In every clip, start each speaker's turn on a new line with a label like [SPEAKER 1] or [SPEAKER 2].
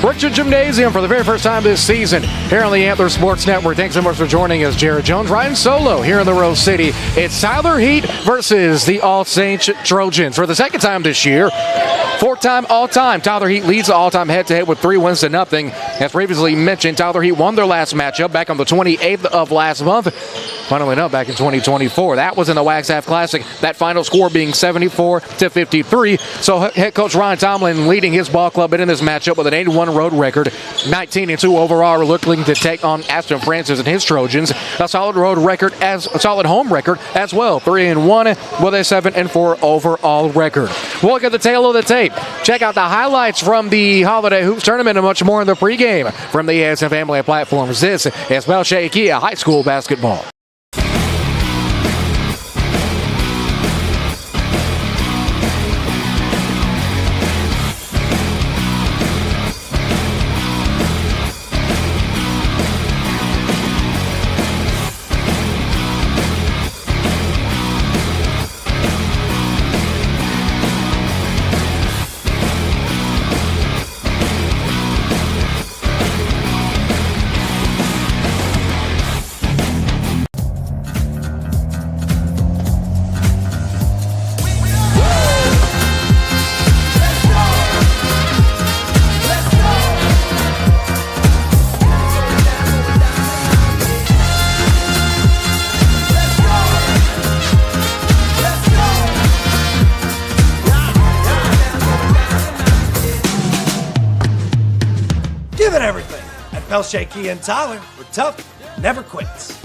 [SPEAKER 1] Richard Gymnasium for the very first time this season here on the Antler Sports Network. Thanks so much for joining us, Jared Jones. Ryan Solo here in the Rose City. It's Tyler Heat versus the All Saints Trojans for the second time this year. Fourth-time all-time. Tyler Heat leads the all-time head-to-head with 3-0. As previously mentioned, Tyler Heat won their last matchup back on the 28th of last month. Funnily enough, back in 2024. That was in the Wagstaff Classic. That final score being 74-53. So head coach Ryan Tomlin leading his ball club in this matchup with an 8-1 road record, 19-2 overall, looking to take on Aston Francis and his Trojans. A solid home record as well, 3-1 with a 7-4 overall record. We'll look at the tail of the tape. Check out the highlights from the Holiday Hoops Tournament and much more in the pregame from the ASN family of platforms. This is Bell Shakia High School basketball.
[SPEAKER 2] Give it everything. At Bell Shaky and Tyler, we're tough, never quits.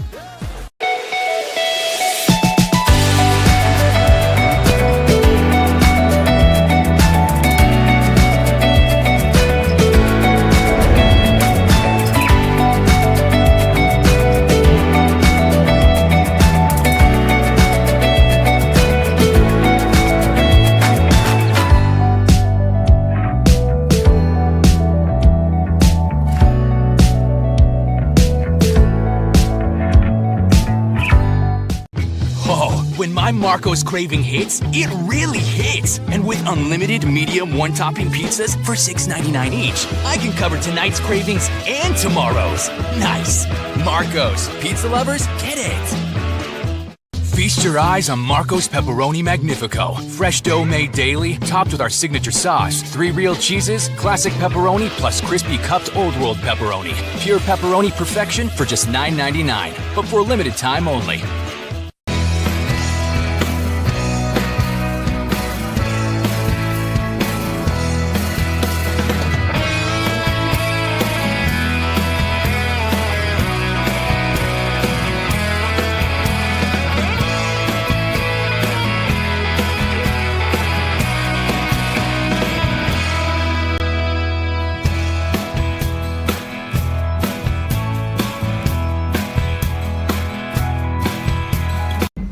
[SPEAKER 3] When my Marco's craving hits, it really hits. And with unlimited medium one-topping pizzas for $6.99 each, I can cover tonight's cravings and tomorrow's. Nice. Marco's. Pizza lovers, get it. Feast your eyes on Marco's Pepperoni Magnifico. Fresh dough made daily, topped with our signature sauce. 3 real cheeses, classic pepperoni, plus crispy cupped Old World pepperoni. Pure pepperoni perfection for just $9.99, but for a limited time only.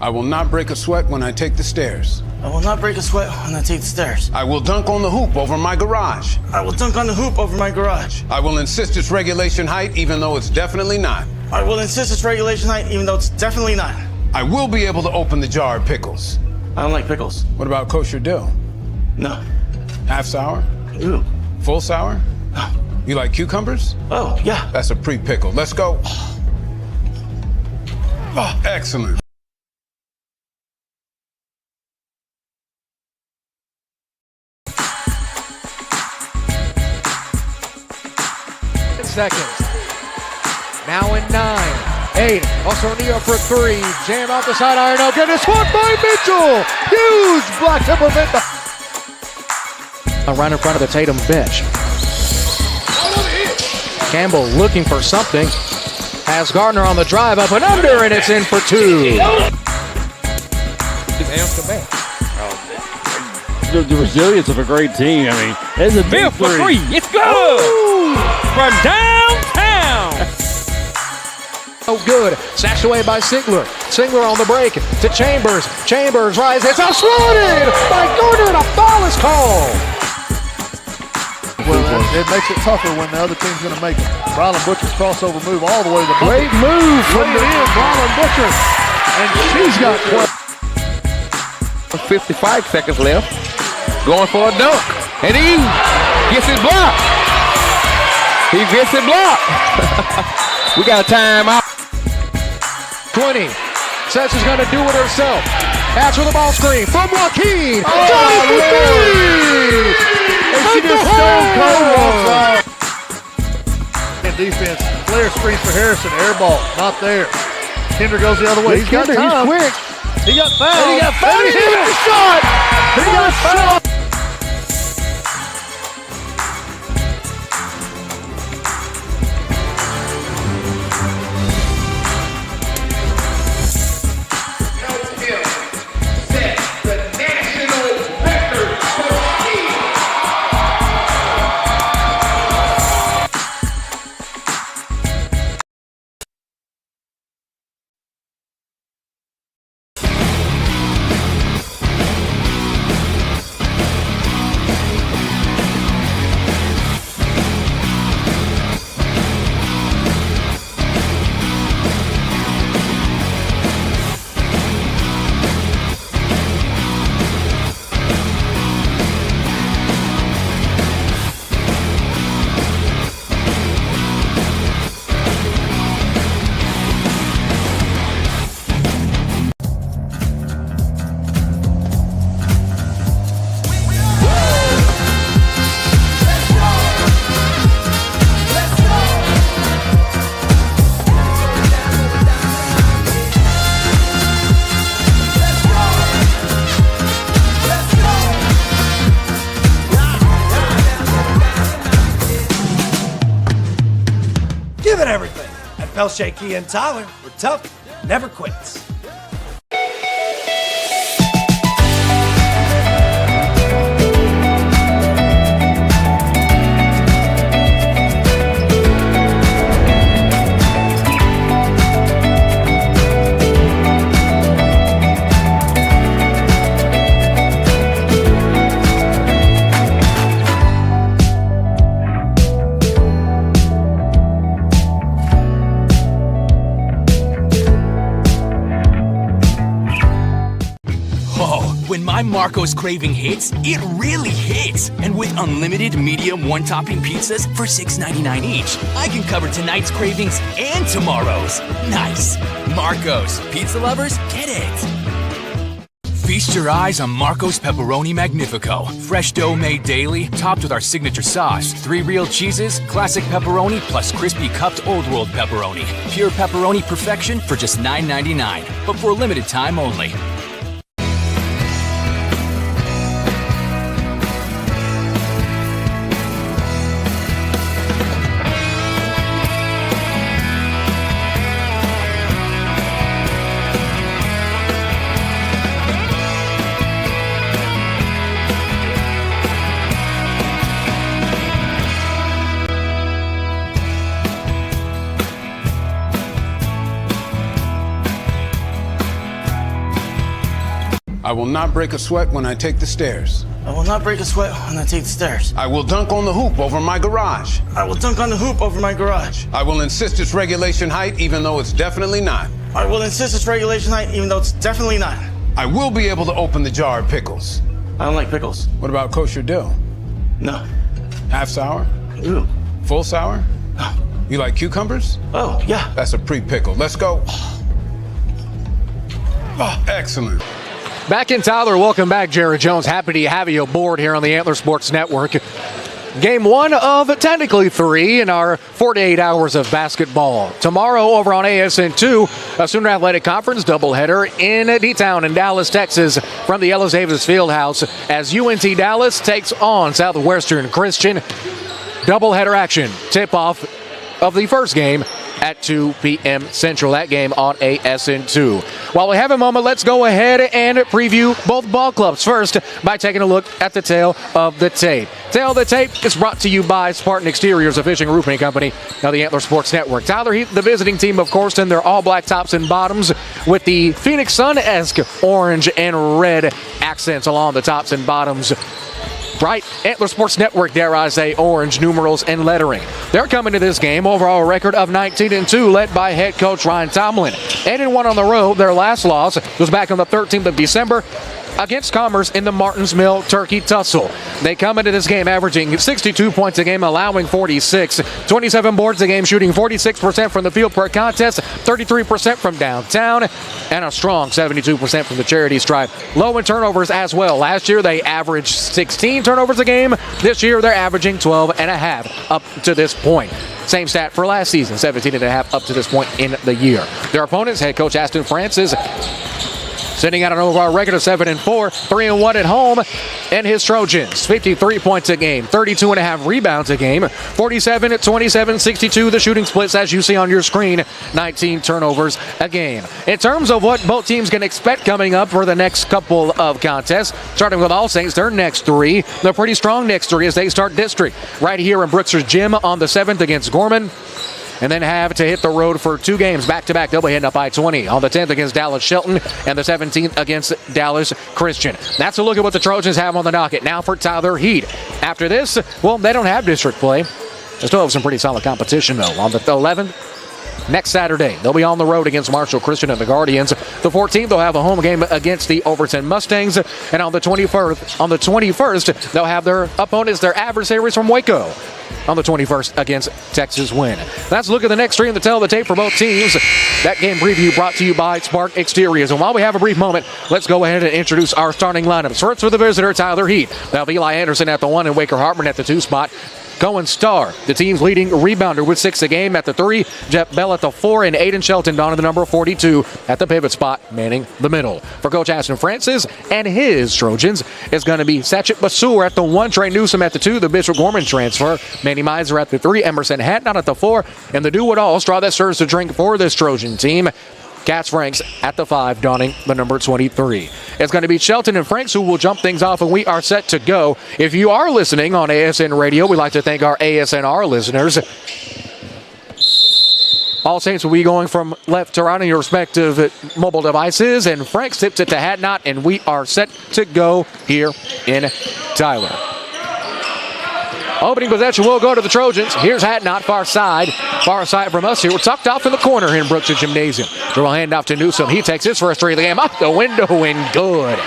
[SPEAKER 4] I will not break a sweat when I take the stairs.
[SPEAKER 5] I will not break a sweat when I take the stairs.
[SPEAKER 4] I will dunk on the hoop over my garage.
[SPEAKER 5] I will dunk on the hoop over my garage.
[SPEAKER 4] I will insist it's regulation height even though it's definitely not.
[SPEAKER 5] I will insist it's regulation height even though it's definitely not.
[SPEAKER 4] I will be able to open the jar of pickles.
[SPEAKER 5] I don't like pickles.
[SPEAKER 4] What about kosher dill?
[SPEAKER 5] No.
[SPEAKER 4] Half sour?
[SPEAKER 5] Ew.
[SPEAKER 4] Full sour?
[SPEAKER 5] No.
[SPEAKER 4] You like cucumbers?
[SPEAKER 5] Oh, yeah.
[SPEAKER 4] That's a pre-pickle. Let's go. Oh, excellent.
[SPEAKER 1] Seconds. Now in 9, 8. Osornio for 3. Jam off the side iron. No good. It's swung by Mitchell. Huge block to prevent the. Right in front of the Tatum bench. Campbell looking for something. Has Gardner on the drive up and under, and it's in for 2.
[SPEAKER 6] The resilience of a great team. I mean, there's a big
[SPEAKER 7] for 3. It's good. Ooh. From downtown.
[SPEAKER 1] Oh, good. Snatched away by Singler. Singler on the break to Chambers. Chambers rise. It's outswatted by Gardner, and a foul is called.
[SPEAKER 8] Well, it makes it tougher when the other team's going to make it. Brylan Butcher's crossover move all the way to the
[SPEAKER 1] great move from the end.
[SPEAKER 8] Brylan Butcher, and she's got
[SPEAKER 7] 55 seconds left. Going for a dunk, and he gets it blocked. He gets it blocked. We got a timeout.
[SPEAKER 1] 20. Says she's going to do it herself. After the ball screen from Joaquin.
[SPEAKER 8] And she just stole cold. And defense, Flair screens for Harrison, air ball, not there. Kinder goes the other way. He's got time.
[SPEAKER 1] He's quick.
[SPEAKER 8] He got fouled.
[SPEAKER 1] And he got fouled.
[SPEAKER 8] And he hit the shot. He got fouled.
[SPEAKER 2] Give it everything at Pelche Kia and Tyler. We're tough, never quits.
[SPEAKER 3] When my Marco's craving hits, it really hits. And with unlimited medium one-topping pizzas for $6.99 each, I can cover tonight's cravings and tomorrow's. Nice. Marco's. Pizza lovers, get it. Feast your eyes on Marco's Pepperoni Magnifico. Fresh dough made daily, topped with our signature sauce. 3 real cheeses, classic pepperoni, plus crispy cupped Old World pepperoni. Pure pepperoni perfection for just $9.99, but for a limited time only.
[SPEAKER 4] I will not break a sweat when I take the stairs.
[SPEAKER 5] I will not break a sweat when I take the stairs.
[SPEAKER 4] I will dunk on the hoop over my garage.
[SPEAKER 5] I will dunk on the hoop over my garage.
[SPEAKER 4] I will insist it's regulation height even though it's definitely not.
[SPEAKER 5] I will insist it's regulation height even though it's definitely not.
[SPEAKER 4] I will be able to open the jar of pickles.
[SPEAKER 5] I don't like pickles.
[SPEAKER 4] What about kosher dill?
[SPEAKER 5] No.
[SPEAKER 4] Half sour?
[SPEAKER 5] Ooh.
[SPEAKER 4] Full sour?
[SPEAKER 5] No.
[SPEAKER 4] You like cucumbers?
[SPEAKER 5] Oh, yeah.
[SPEAKER 4] That's a pre-pickle. Let's go. Oh, excellent.
[SPEAKER 1] Back in Tyler, welcome back, Jared Jones. Happy to have you aboard here on the Antler Sports Network. Game 1 of technically 3 in our 48 hours of basketball. Tomorrow over on ASN2, a Sooner Athletic Conference doubleheader in D-Town in Dallas, Texas from the Ellis Davis Fieldhouse as UNT Dallas takes on Southwestern Christian. Doubleheader action. Tip-off of the first game at 2 p.m. Central. That game on ASN2. While we have a moment, let's go ahead and preview both ball clubs. First, by taking a look at the tail of the tape. Tail of the tape is brought to you by Spartan Exteriors, a fishing roofing company, now the Antler Sports Network. Tyler Heath, the visiting team, of course, in their all-black tops and bottoms with the Phoenix Sun-esque orange and red accents along the tops and bottoms. Bright Antler Sports Network, dare I say, orange numerals and lettering. They're coming to this game overall record of 19-2, led by head coach Ryan Tomlin. 8-1 on the road. Their last loss was back on the 13th of December against Commerce in the Martins Mill Turkey Tussle. They come into this game averaging 62 points a game, allowing 46, 27 boards a game, shooting 46% from the field per contest, 33% from downtown, and a strong 72% from the charity stripe. Low in turnovers as well. Last year they averaged 16 turnovers a game. This year they're averaging 12 and a half up to this point. Same stat for last season, 17 and a half up to this point in the year. Their opponents, head coach Aston Francis, sitting at an overall record of 7-4, 3-1 at home, and his Trojans, 53 points a game, 32 and a half rebounds a game, 47 at 27, 62 the shooting splits as you see on your screen, 19 turnovers a game. In terms of what both teams can expect coming up for the next couple of contests, starting with All Saints, their next three, they're pretty strong next three as they start district right here in Brooksers Gym on the 7th against Gorman. And then have to hit the road for 2 games back-to-back. They'll be heading up I-20 on the 10th against Dallas Shelton and the 17th against Dallas Christian. That's a look at what the Trojans have on the docket. Now for Tyler Heat. After this, well, they don't have district play. They still have some pretty solid competition, though. On the 11th, next Saturday, they'll be on the road against Marshall Christian and the Guardians. The 14th, they'll have a home game against the Overton Mustangs. And on the 21st, they'll have their opponents, their adversaries from Waco, on the 21st against Texas Win. Let's look at the next stream to tell the tape for both teams. That game preview brought to you by Spark Exteriors. And while we have a brief moment, let's go ahead and introduce our starting lineups. First for the visitor, Tyler Heat. They'll have Eli Anderson at the 1 and Waker Hartman at the 2 spot. Cohen Starr, the team's leading rebounder with 6 a game at the 3. Jeff Bell at the 4 and Aiden Shelton down to the number 42 at the pivot spot, manning the middle. For Coach Aston Francis and his Trojans is going to be Satchit Basur at the 1, Trey Newsom at the 2, the Bishop Gorman transfer, Manny Miser at the 3, Emerson Hatton at the 4, and the do-it-all straw that serves to drink for this Trojan team, Cass Franks at the 5, donning the number 23. It's going to be Shelton and Franks who will jump things off, and we are set to go. If you are listening on ASN Radio, we'd like to thank our ASNR listeners. All Saints will be going from left to right on your respective mobile devices, and Franks tips it to Hatnot, and we are set to go here in Tyler. Opening possession will go to the Trojans. Here's Hatnot, far side from us here. We're tucked off in the corner here in Brooks's Gymnasium. Dribble handoff to Newsom. He takes his first three of the game off the window and good.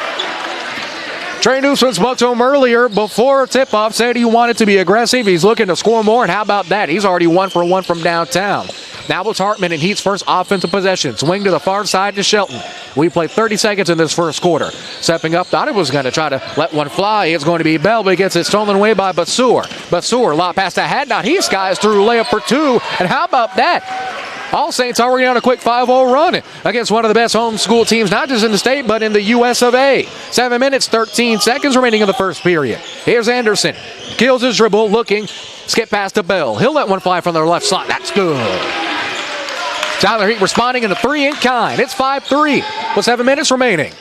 [SPEAKER 1] Trey Newsom spoke to him earlier before tip-off, said he wanted to be aggressive. He's looking to score more, and how about that? He's already 1 for 1 from downtown. Now it's Hartman in Heat's first offensive possession. Swing to the far side to Shelton. We played 30 seconds in this first quarter. Stepping up, thought he was going to try to let one fly. It's going to be Bell, but he gets it stolen away by Basur. Basur, lob pass to Hadnot. He skies through, layup for 2. And how about that? All Saints already on a quick 5-0 run against one of the best homeschool teams, not just in the state, but in the US of A. 7 minutes, 13 seconds remaining in the first period. Here's Anderson. Kills his dribble, looking. Skip pass to Bell. He'll let one fly from their left slot. That's good. Tyler Heat responding in the 3 in kind. It's 5-3 with 7 minutes remaining.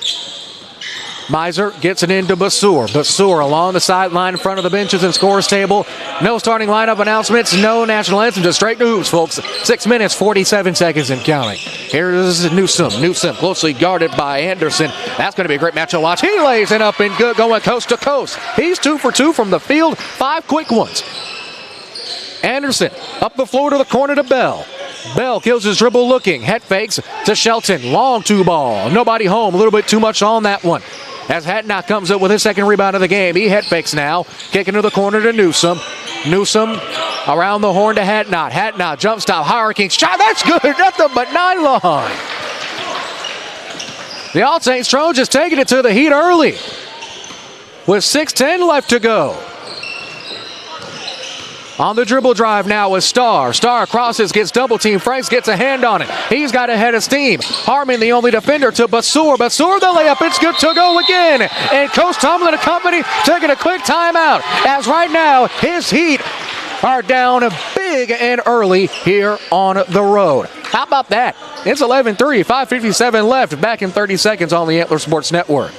[SPEAKER 1] Miser gets it into Basur. Basur along the sideline in front of the benches and scores table. No starting lineup announcements, no national anthem, just straight to hoops, folks. 6 minutes, 47 seconds and counting. Here's Newsom. Newsom closely guarded by Anderson. That's going to be a great match to watch. He lays it up and good, going coast to coast. He's 2 for 2 from the field, 5 quick ones. Anderson up the floor to the corner to Bell. Bell kills his dribble looking. Head fakes to Shelton. Long 2 ball. Nobody home. A little bit too much on that one. As Hatnot comes up with his second rebound of the game. He head fakes now. Kicking to the corner to Newsom. Newsom around the horn to Hatnot. Hatnot jump stop. Hurricane shot. That's good. Nothing but nylon. The All Saints Trojans taking it to the Heat early with 6:10 left to go. On the dribble drive now with Starr. Starr crosses, gets double team. Franks gets a hand on it. He's got a head of steam. Harmon, the only defender, to Basur. Basur, the layup. It's good to go again. And Coach Tomlin and company taking a quick timeout. As right now, his Heat are down big and early here on the road. How about that? It's 11-3, 5:57 left. Back in 30 seconds on the Antler Sports Network.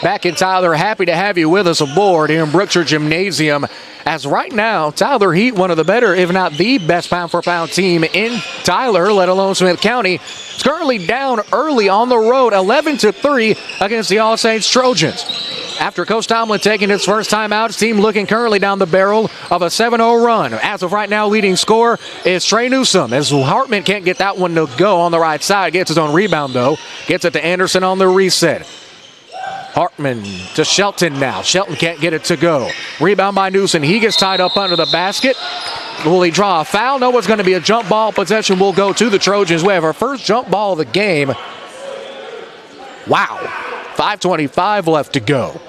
[SPEAKER 1] back in Tyler. Happy to have you with us aboard here in Brookshire Gymnasium. As right now, Tyler Heat, one of the better, if not the best pound-for-pound team in Tyler, let alone Smith County, is currently down early on the road, 11-3 against the All Saints Trojans. After Coach Tomlin taking his first time out, his team looking currently down the barrel of a 7-0 run. As of right now, leading scorer is Trey Newsom, as Hartman can't get that one to go on the right side. Gets his own rebound, though. Gets it to Anderson on the reset. Hartman to Shelton now. Shelton can't get it to go. Rebound by Newsom. He gets tied up under the basket. Will he draw a foul? No, it's going to be a jump ball. Possession will go to the Trojans. We have our first jump ball of the game. Wow. 5:25 left to go.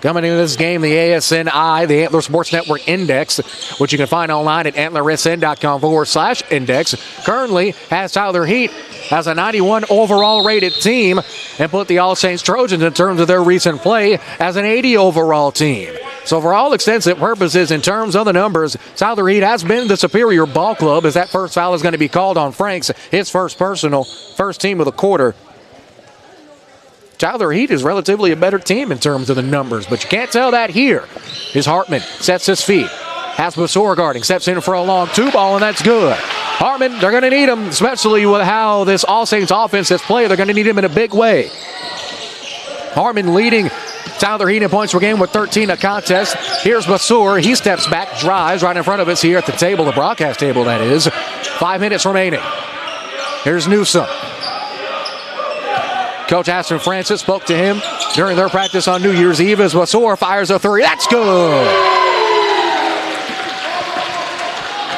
[SPEAKER 1] Coming into this game, the ASNI, the Antler Sports Network Index, which you can find online at antlersn.com/index, currently has Tyler Heat as a 91 overall rated team and put the All Saints Trojans in terms of their recent play as an 80 overall team. So for all extensive purposes in terms of the numbers, Tyler Heat has been the superior ball club, as that first foul is going to be called on Franks, his first personal, first team of the quarter. Tyler Heat is relatively a better team in terms of the numbers, but you can't tell that here. Here's Hartman, sets his feet. Has Basor guarding, steps in for a long two ball, and that's good. Hartman, they're going to need him, especially with how this All Saints offense has played. They're going to need him in a big way. Hartman leading Tyler Heat in points per game with 13 a contest. Here's Basor. He steps back, drives right in front of us here at the table, the broadcast table, that is. 5 minutes remaining. Here's Newsom. Coach Aston Francis spoke to him during their practice on New Year's Eve as Basor fires a three. That's good.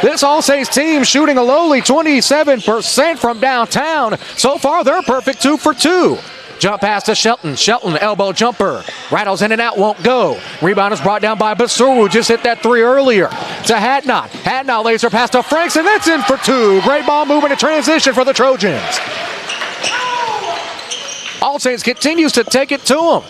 [SPEAKER 1] This All Saints team shooting a lowly 27% from downtown. So far, they're perfect 2 for 2. Jump pass to Shelton. Shelton, elbow jumper. Rattles in and out, won't go. Rebound is brought down by Basur, who just hit that three earlier. To Hadnot. Hadnot lays her pass to Franks, and that's in for 2. Great ball movement and transition for the Trojans. All Saints continues to take it to him.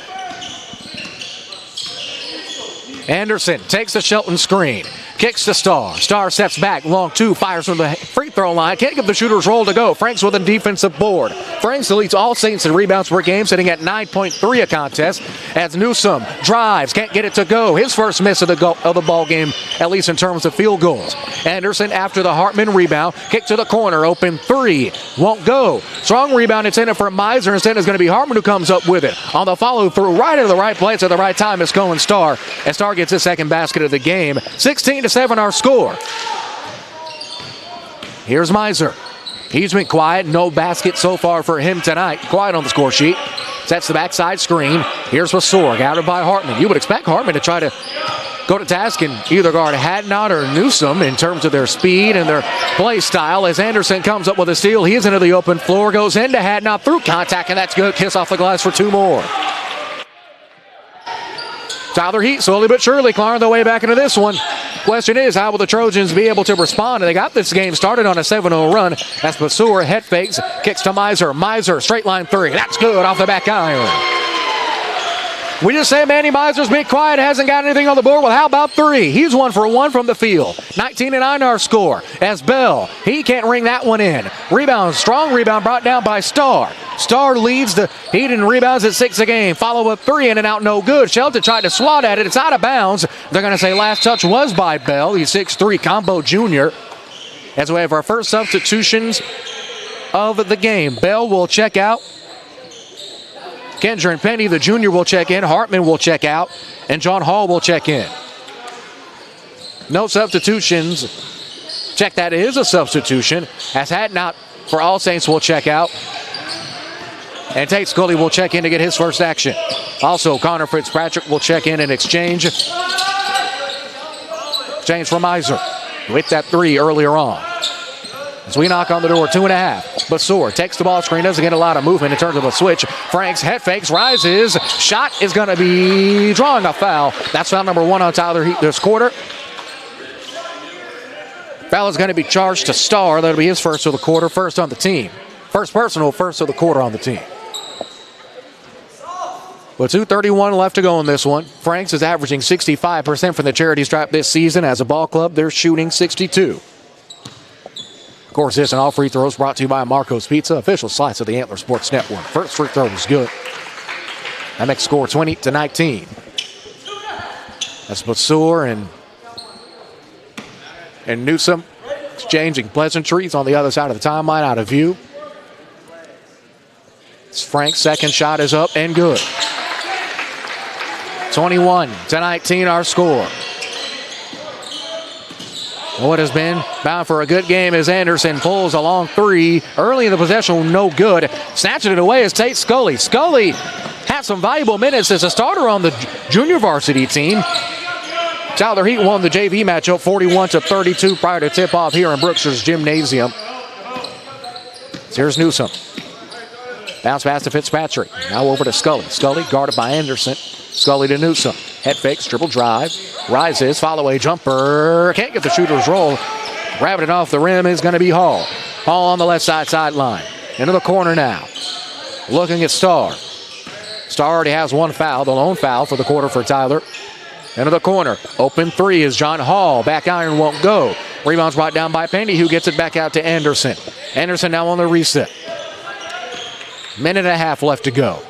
[SPEAKER 1] Anderson takes the Shelton screen. Kicks to Starr. Starr steps back. Long two. Fires from the free throw line. Can't give the shooter's roll to go. Franks with a defensive board. Franks leads All Saints in rebounds per game, sitting at 9.3 a contest. As Newsom drives. Can't get it to go. His first miss of the ball game, at least in terms of field goals. Anderson after the Hartman rebound. Kick to the corner. Open three. Won't go. Strong rebound intended for Miser. Instead is going to be Hartman who comes up with it. On the follow through, right in the right place at the right time is Cohen Starr. And Starr gets his second basket of the game. 16-7 our score. Here's Miser. He's been quiet. No basket so far for him tonight. Quiet on the score sheet. Sets the backside screen. Here's Basor, guarded by Hartman. You would expect Hartman to try to go to task and either guard Hadnot or Newsom in terms of their speed and their play style. As Anderson comes up with a steal, he is into the open floor, goes into Hadnot through contact, and that's good. Kiss off the glass for 2 more. Tyler Heat slowly but surely clawing their way back into this one. Question is, how will the Trojans be able to respond? And they got this game started on a 7-0 run as Basur head fakes, kicks to Miser. Miser, straight line three. That's good off the back iron. We just say Manny Miser's been quiet, hasn't got anything on the board. Well, how about three? He's 1 for 1 from the field. 19-9 our score. As Bell, he can't ring that one in. Rebound, strong rebound brought down by Starr. Starr leads the Heat in rebounds at 6 a game. Follow up three in and out, no good. Shelton tried to swat at it. It's out of bounds. They're going to say last touch was by Bell. He's 6'3", combo junior. As we have our first substitutions of the game. Bell will check out. Kendra and Penny, the junior, will check in. Hartman will check out. And John Hall will check in. No substitutions. Check that is a substitution. As Hadnot for All Saints will check out. And Tate Scully will check in to get his first action. Also, Connor Fitzpatrick will check in and exchange. Exchange for Miser. With that three earlier on. As we knock on the door, 2.5. Basor takes the ball screen, doesn't get a lot of movement in terms of a switch. Franks head fakes, rises. Shot is going to be drawing a foul. That's foul number 1 on Tyler Heat this quarter. Foul is going to be charged to Starr. That'll be his first of the quarter, first on the team. First personal, first of the quarter on the team. With 2:31 left to go in this one, Franks is averaging 65% from the charity stripe this season. As a ball club, they're shooting 62%. Of course, this and all free throws brought to you by Marco's Pizza, official slice of the Antler Sports Network. First free throw was good. That makes score 20-19. That's Basur and Newsom exchanging pleasantries on the other side of the timeline, out of view. It's Frank's second shot is up and good. 21-19 our score. What has been bound for a good game as Anderson pulls a long three. Early in the possession, no good. Snatching it away is Tate Scully. Scully had some valuable minutes as a starter on the junior varsity team. Tyler Heat won the JV matchup 41-32 prior to tip-off here in Brookshire's gymnasium. Here's Newsom. Bounce pass to Fitzpatrick. Now over to Scully. Scully guarded by Anderson. Scully to Newsom. Head fakes, dribble drive. Rises, follow a jumper. Can't get the shooter's roll. Grabbing it off the rim is going to be Hall. Hall on the left side sideline. Into the corner now. Looking at Starr. Starr already has one foul, the lone foul for the quarter for Tyler. Into the corner. Open three is John Hall. Back iron won't go. Rebound's brought down by Penny, who gets it back out to Anderson. Anderson now on the reset. Minute and a half left to go.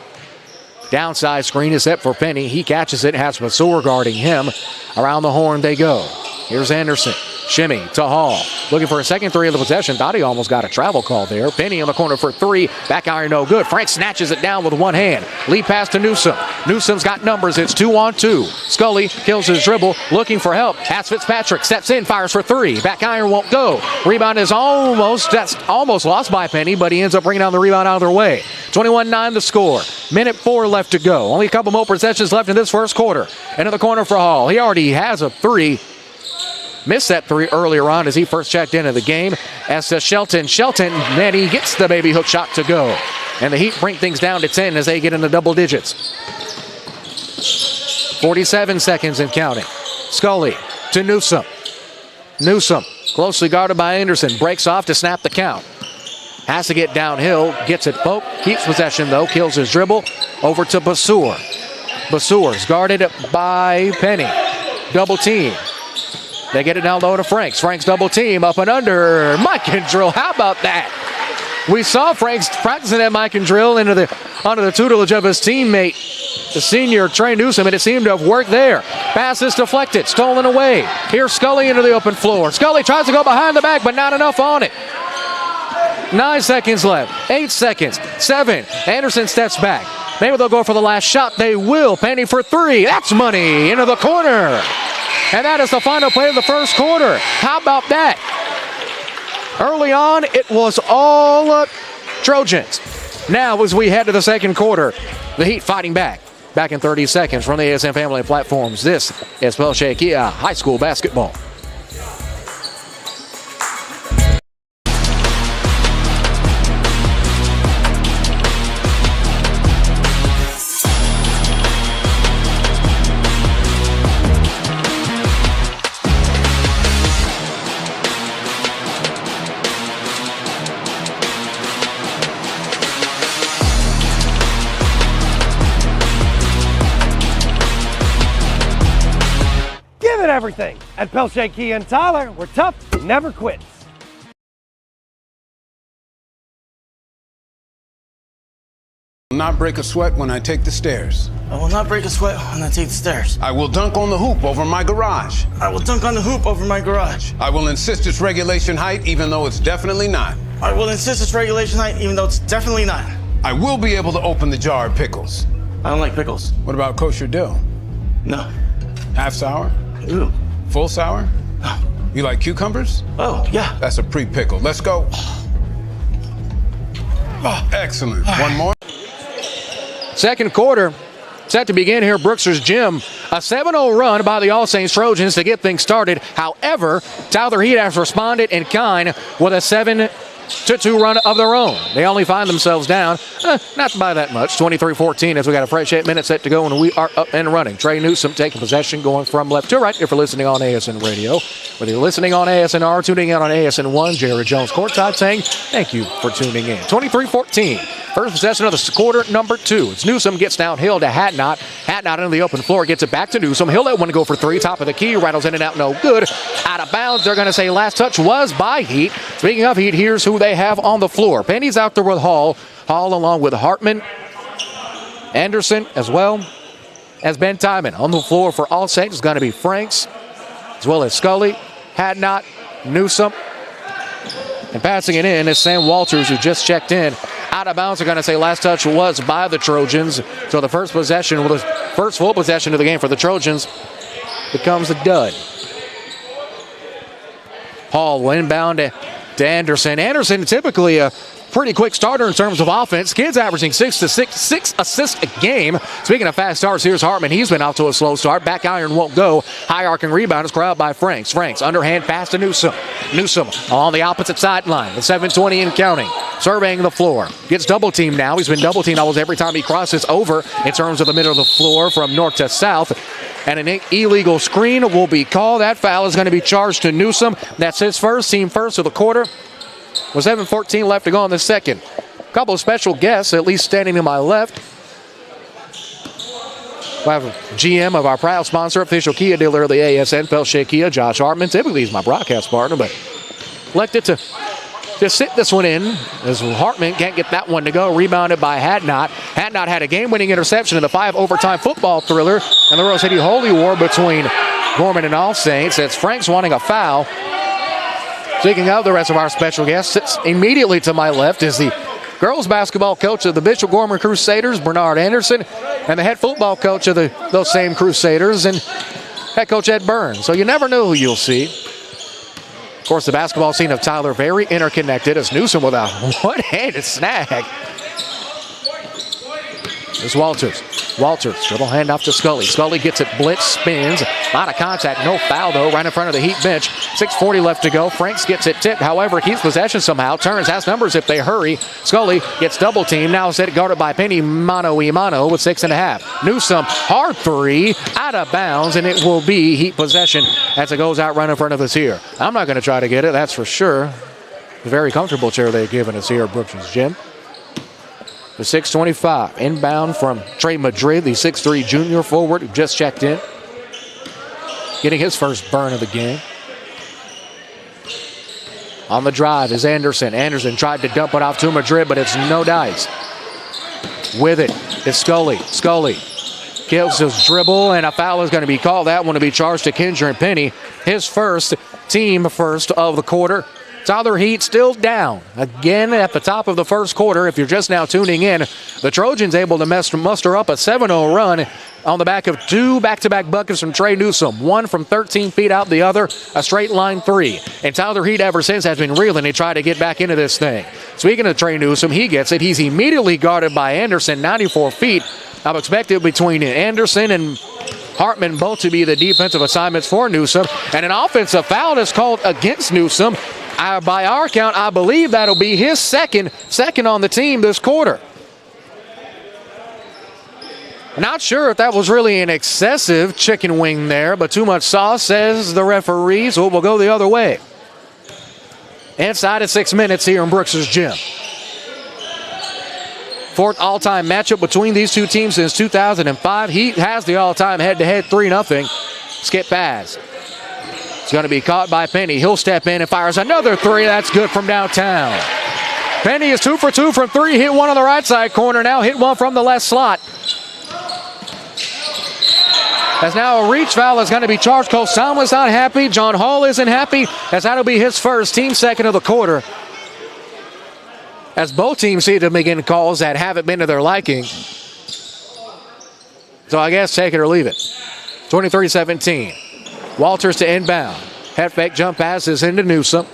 [SPEAKER 1] Downside screen is set for Penny. He catches it, has Masur guarding him. Around the horn they go. Here's Anderson. Shimmy to Hall. Looking for a second three of the possession. Thought he almost got a travel call there. Penny on the corner for three. Back iron no good. Frank snatches it down with one hand. Lead pass to Newsom. Newsom's got numbers. It's 2-on-2. Scully kills his dribble. Looking for help. Has Fitzpatrick. Steps in. Fires for three. Back iron won't go. Rebound is almost lost by Penny, but he ends up bringing down the rebound out of their way. 21-9 the score. Minute 4 left to go. Only a couple more possessions left in this first quarter. Into the corner for Hall. He already has a three. Missed that three earlier on as he first checked into the game. As to Shelton. Shelton, then he gets the baby hook shot to go. And the Heat bring things down to 10 as they get into double digits. 47 seconds and counting. Scully to Newsom. Newsom, closely guarded by Anderson, breaks off to snap the count. Has to get downhill, gets it poked, keeps possession though, kills his dribble. Over to Basur. Basur's guarded by Penny. Double team. They get it down low to Franks. Franks double team up and under. Mike and drill. How about that? We saw Franks practicing that Mike and drill under the tutelage of his teammate, the senior Trey Newsom, and it seemed to have worked there. Pass is deflected, stolen away. Here's Scully into the open floor. Scully tries to go behind the back, but not enough on it. 9 seconds left. 8 seconds. 7. Anderson steps back. Maybe they'll go for the last shot. They will. Penny for three. That's money. Into the corner. And that is the final play of the first quarter. How about that? Early on, it was all Trojans. Now, as we head to the second quarter, the Heat fighting back. Back in 30 seconds from the ASN family platforms. This is Pelche Kia High School basketball.
[SPEAKER 2] Everything. At Pelche Kia and Tyler, we're tough, never quits.
[SPEAKER 4] I will not break a sweat when I take the stairs.
[SPEAKER 5] I will not break a sweat when I take the stairs.
[SPEAKER 4] I will dunk on the hoop over my garage.
[SPEAKER 5] I will dunk on the hoop over my garage.
[SPEAKER 4] I will insist it's regulation height even though it's definitely not.
[SPEAKER 5] I will insist it's regulation height even though it's definitely not.
[SPEAKER 4] I will be able to open the jar of pickles.
[SPEAKER 5] I don't like pickles.
[SPEAKER 4] What about kosher dill?
[SPEAKER 5] No.
[SPEAKER 4] Half sour?
[SPEAKER 5] Ooh.
[SPEAKER 4] Full sour?
[SPEAKER 5] No.
[SPEAKER 4] You like cucumbers?
[SPEAKER 5] Oh, yeah.
[SPEAKER 4] That's a pre-pickle. Let's go. Oh, excellent. One more.
[SPEAKER 1] Second quarter set to begin here at Brookshire's gym. A 7-0 run by the All Saints Trojans to get things started. However, Tyler Heat has responded in kind with a 7-2 run of their own. They only find themselves down, not by that much, 23-14 as we got a fresh 8 minutes set to go and we are up and running. Trey Newsom taking possession, going from left to right if you're listening on ASN Radio. Whether you're listening on ASNR, tuning in on ASN1, Jared Jones courtside saying thank you for tuning in. 23-14. First possession of the quarter, number 2. It's Newsom, gets downhill to Hatnot. Hatnot into the open floor, gets it back to Newsom. He'll let one go for three, top of the key, rattles in and out, no good. Out of bounds, they're going to say last touch was by Heat. Speaking of Heat, here's who they have on the floor. Penny's out there with Hall. Hall along with Hartman, Anderson, as well as Ben Timon. On the floor for All Saints is going to be Franks, as well as Scully, Hadnot, Newsome. And passing it in is Sam Walters, who just checked in. Out of bounds, they're going to say last touch was by the Trojans. So the first possession, well, the first full possession of the game for the Trojans becomes a dud. Hall will inbound to Anderson. Anderson typically a pretty quick starter in terms of offense. Kid's averaging six assists a game. Speaking of fast starts, here's Hartman. He's been off to a slow start. Back iron won't go. High arcing rebound is corralled by Franks. Franks underhand pass to Newsome. Newsome on the opposite sideline. The 7:20 and counting. Surveying the floor. Gets double teamed now. He's been double teamed almost every time he crosses over in terms of the middle of the floor from north to south. And an illegal screen will be called. That foul is going to be charged to Newsome. That's his first, team first of the quarter. With 7:14 left to go in the second. A couple of special guests, at least standing to my left. We have GM of our proud sponsor, official Kia dealer of the ASN, Pelche Kia, Josh Hartman. Typically he's my broadcast partner, but elected to just sit this one in as Hartman can't get that one to go. Rebounded by Hadnot. Hadnot had a game-winning interception in the 5 overtime football thriller and the Rose City Holy War between Gorman and All Saints. It's Franks wanting a foul. Speaking of the rest of our special guests, sits immediately to my left is the girls basketball coach of the Bishop Gorman Crusaders, Bernard Anderson, and the head football coach of those same Crusaders, and head coach Ed Burns. So you never know who you'll see. Of course, the basketball scene of Tyler very interconnected as Newsome with a one-handed snag. There's Walters. Walters, dribble handoff to Scully. Scully gets it, blitz, spins. A lot of contact, no foul though, right in front of the Heat bench. 6:40 left to go. Franks gets it tipped, however, keeps possession somehow. Turns, has numbers if they hurry. Scully gets double teamed. Now set guarded by Penny mano with 6.5. Newsome, hard three, out of bounds, and it will be Heat possession as it goes out right in front of us here. I'm not going to try to get it, that's for sure. A very comfortable chair they've given us here at Brookson's Gym. The 6:25 inbound from Trey Madrid, the 6'3 junior forward who just checked in. Getting his first burn of the game. On the drive is Anderson. Anderson tried to dump it off to Madrid, but it's no dice. With it is Scully. Scully kills his dribble, and a foul is going to be called. That one to be charged to Kendra and Penny. His first, team first of the quarter. Tyler Heat still down again at the top of the first quarter. If you're just now tuning in, the Trojans able to muster up a 7-0 run on the back of 2 back-to-back buckets from Trey Newsome. One from 13 feet out, the other a straight line 3. And Tyler Heat ever since has been reeling. They try to get back into this thing. Speaking of Trey Newsome, he gets it. He's immediately guarded by Anderson, 94 feet. I'm expected between Anderson and Hartman both to be the defensive assignments for Newsome. And an offensive foul is called against Newsome. By our count, I believe that'll be his second on the team this quarter. Not sure if that was really an excessive chicken wing there, but too much sauce, says the referee, so we'll go the other way. Inside of 6 minutes here in Brooks's Gym. 4th all-time matchup between these two teams since 2005. Heat has the all-time head-to-head 3-0. Skip pass. It's going to be caught by Penny. He'll step in and fires another 3. That's good from downtown. Penny is 2 for 2 from 3. Hit one on the right side corner. Now hit one from the left slot. As now a reach foul is going to be charged. Kosalma's not happy. John Hall isn't happy, as that'll be his first, team second of the quarter. As both teams seem to begin calls that haven't been to their liking. So I guess take it or leave it. 23-17. Walters to inbound. Head fake jump passes into Newsome.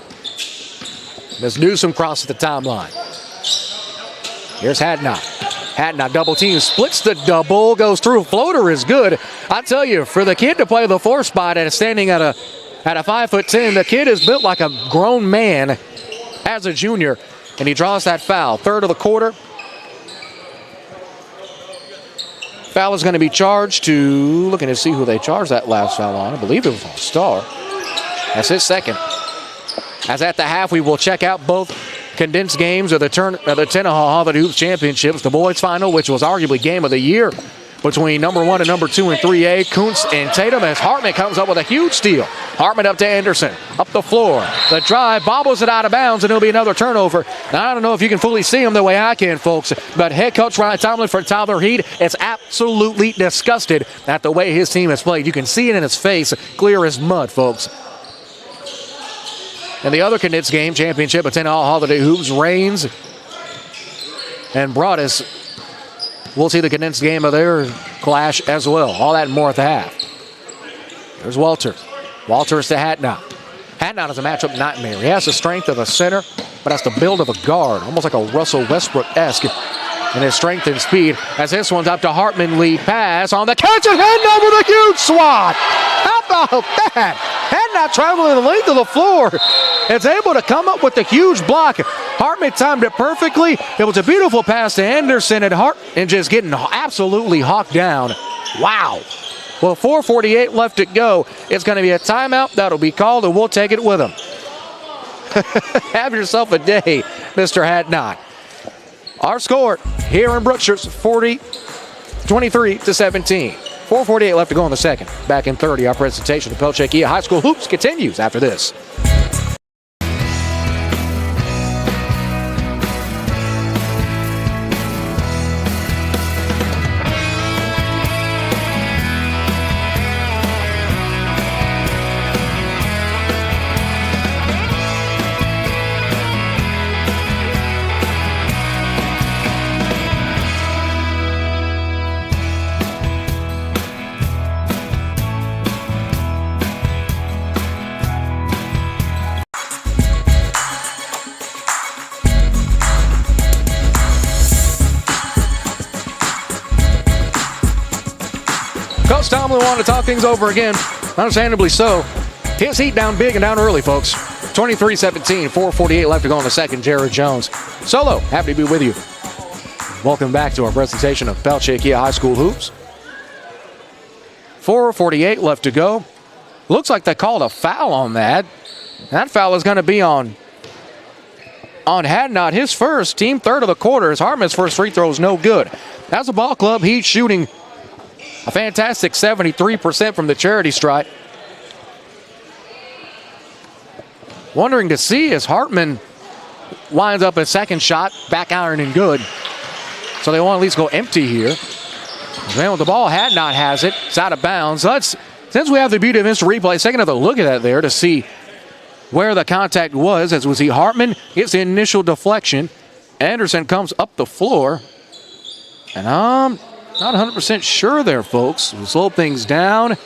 [SPEAKER 1] As Newsome crosses the timeline. Here's Hadnot. Hadnot double team, splits the double, goes through. Floater is good. I tell you, for the kid to play the 4 spot and standing at a 5'10", the kid is built like a grown man as a junior, and he draws that foul. 3rd of the quarter. Foul is going to be charged to, looking to see who they charged that last foul on. I believe it was on Starr. That's his second. As at the half, we will check out both condensed games of the Tennehaw Harvard Hoops Championships. The boys final, which was arguably game of the year between number 1 and number 2 in 3A, Kuntz and Tatum, as Hartman comes up with a huge steal. Hartman up to Anderson, up the floor. The drive, bobbles it out of bounds, and it'll be another turnover. Now, I don't know if you can fully see him the way I can, folks, but head coach Ryan Tomlin for Tyler Heat is absolutely disgusted at the way his team has played. You can see it in his face, clear as mud, folks. And the other Knitt's game, championship of 10 all-holiday hoops, Reigns and Broadus. We'll see the condensed game of their clash as well. All that and more at the half. There's Walters. Walters to Hatnot. Hatnot is a matchup nightmare. He has the strength of a center, but has the build of a guard, almost like a Russell Westbrook-esque in his strength and speed. As this one's up to Hartman, lead pass on the catch, and Hatnot with a huge swat. How about that? Hatnot traveling the length of the floor. It's able to come up with the huge block. Hartman timed it perfectly. It was a beautiful pass to Anderson, and just getting absolutely hawked down. Wow. Well, 4:48 left to go. It's going to be a timeout that'll be called, and we'll take it with him. Have yourself a day, Mr. Hatnot. Our score here in Brookshire's 23-17. 4:48 left to go in the second. Back in 30, our presentation of Pelchakia High School Hoops continues after this. Coach Tomlin wanted to talk things over again. Understandably so. His Heat down big and down early, folks. 23-17, 4:48 left to go in the second. Jared Jones. Solo, happy to be with you. Welcome back to our presentation of Pelchakia High School Hoops. 4:48 left to go. Looks like they called a foul on that. That foul is going to be on Hadnot. His first, team third of the quarter. As Hartman's first free throw is no good. As a ball club, Heat shooting a fantastic 73% from the charity stripe. Wondering to see as Hartman winds up a second shot, back iron and good. So they want to at least go empty here. Man, with the ball, Hadnot has it. It's out of bounds. Since we have the beauty of instant replay, let's take another look at that there to see where the contact was. As we see Hartman gets the initial deflection. Anderson comes up the floor. And not 100% sure there, folks. We'll slow things down.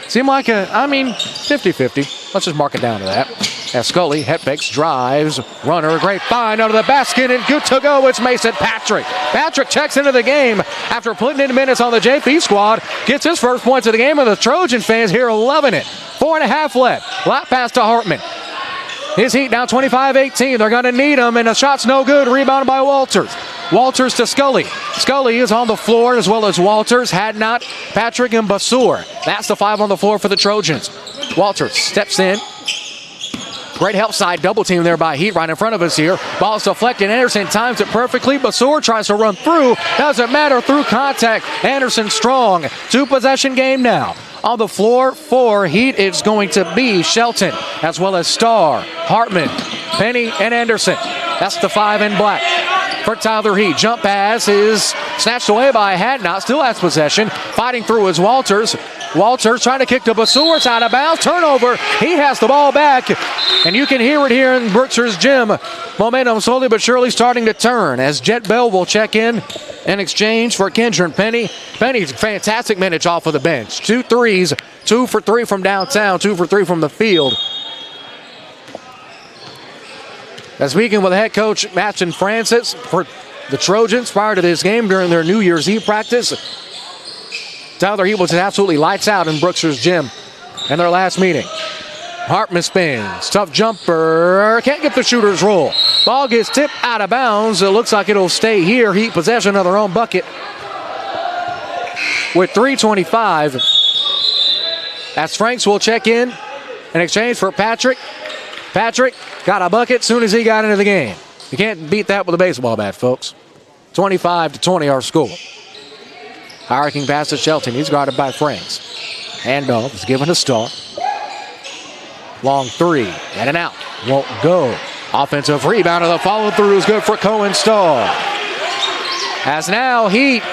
[SPEAKER 1] Seemed like 50-50. Let's just mark it down to that. As Scully, head fakes, drives, runner, great find under the basket, and good to go. It's Mason Patrick. Patrick checks into the game after putting in minutes on the JV squad. Gets his first points of the game, and the Trojan fans here loving it. 4.5 left. Lap pass to Hartman. His Heat down 25-18. They're going to need him, and the shot's no good. Rebounded by Walters. Walters to Scully. Scully is on the floor as well as Walters, Hadnot, Patrick, and Basur. That's the 5 on the floor for the Trojans. Walters steps in. Great help side double team there by Heat right in front of us here. Ball's deflected. Anderson times it perfectly. Basur tries to run through. Doesn't matter through contact. Anderson strong. 2-possession game now. On the floor for Heat, it's going to be Shelton as well as Starr, Hartman, Penny, and Anderson. That's the 5 in black. For Tyler Heat, jump pass is snatched away by Hadnot. Still has possession. Fighting through is Walters. Walters trying to kick to Basur. It's out of bounds. Turnover. He has the ball back. And you can hear it here in Brookshire's gym. Momentum slowly but surely starting to turn as Jet Bell will check in exchange for Kendron Penny. Penny's fantastic minutes off of the bench. 2 threes. 2 for 3 from downtown. 2 for 3 from the field. Now, speaking with head coach Matson Francis for the Trojans prior to this game during their New Year's Eve practice, Tyler Heat was absolutely lights out in Brookshire's gym in their last meeting. Hartman spins, tough jumper, can't get the shooter's roll. Ball gets tipped out of bounds. It looks like it'll stay here. Heat possession of their own bucket with 3:25. As Franks will check in exchange for Patrick. Patrick got a bucket as soon as he got into the game. You can't beat that with a baseball bat, folks. 25-20 our score. Hurricane pass to Shelton. He's guarded by Franks. Handoff is given a start. Long three and an out. Won't go. Offensive rebound and the follow through is good for Cohen Starr. As now Heat,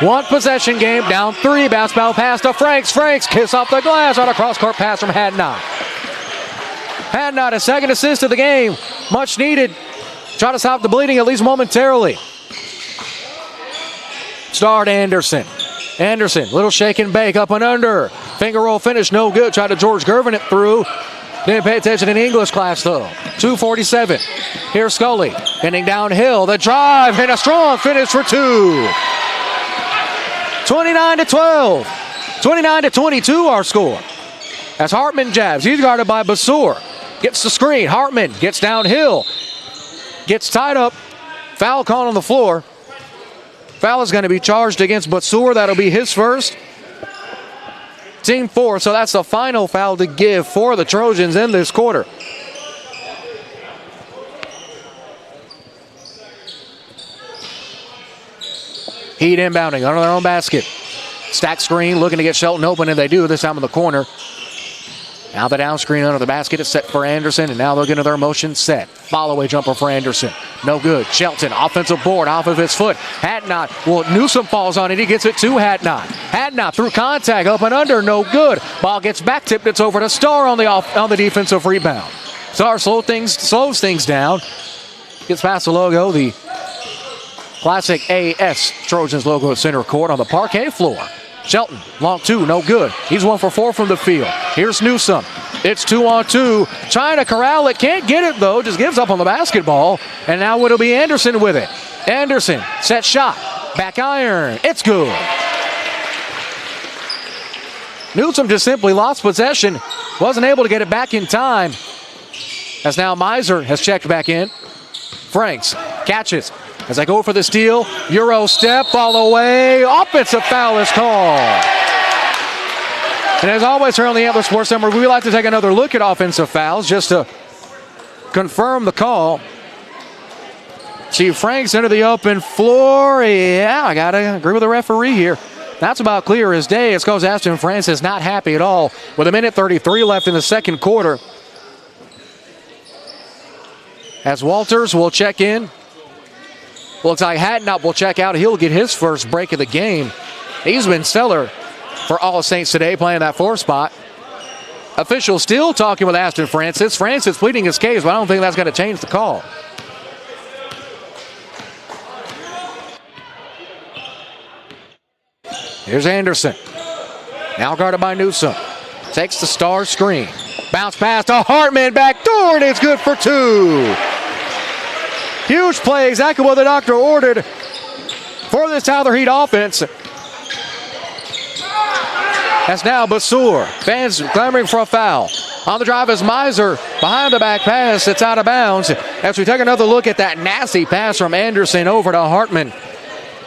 [SPEAKER 1] one possession game, down three. Bounce ball pass to Franks. Franks kiss off the glass on a cross court pass from Hadnot. Hadnot, a second assist of the game. Much needed. Try to stop the bleeding at least momentarily. Starr to Anderson. Anderson, little shake and bake, up and under. Finger roll finish, no good. Tried to George Gervin it through. Didn't pay attention in English class, though. 2:47. Here's Scully. Heading downhill. The drive and a strong finish for two. 29-12. 29-22 our score. As Hartman jabs, he's guarded by Basur. Gets the screen. Hartman gets downhill. Gets tied up. Foul call on the floor. Foul is going to be charged against Basur. That'll be his first. Team 4, so that's the final foul to give for the Trojans in this quarter. Heat inbounding under their own basket. Stack screen, looking to get Shelton open, and they do, this time in the corner. Now the down screen under the basket is set for Anderson, and now they'll get into their motion set. Follow-away jumper for Anderson. No good. Shelton, offensive board off of his foot. Hadnot, well, Newsom falls on it. He gets it to Hadnot. Hadnot through contact, up and under, no good. Ball gets back tipped. It's over to Starr on the defensive rebound. Starr slows things down. Gets past the logo, the classic AS Trojans logo at center court on the parquet floor. Shelton, long two, no good. He's 1 for 4 from the field. Here's Newsom. It's 2-on-2. Trying to corral it. Can't get it, though. Just gives up on the basketball. And now it'll be Anderson with it. Anderson, set shot. Back iron. It's good. Newsom just simply lost possession. Wasn't able to get it back in time. As now Miser has checked back in. Franks catches. As I go for the steal, Euro step, fall away, offensive foul is called. And as always here on the Antler Sports Network, we like to take another look at offensive fouls just to confirm the call. See Franks into the open floor. Yeah, I got to agree with the referee here. That's about clear as day. It's because Aston Francis is not happy at all with 1:33 left in the second quarter. As Walters will check in. Looks like Hadnot will check out. He'll get his first break of the game. He's been stellar for All Saints today, playing that 4 spot. Officials still talking with Aston Francis. Francis pleading his case, but I don't think that's going to change the call. Here's Anderson. Now guarded by Newsom. Takes the star screen. Bounce pass to Hartman, back door, and it's good for 2. Huge play, exactly what the doctor ordered for this Tyler Heat offense. That's now Basur. Fans clamoring for a foul. On the drive is Miser. Behind the back pass, it's out of bounds. As we take another look at that nasty pass from Anderson over to Hartman.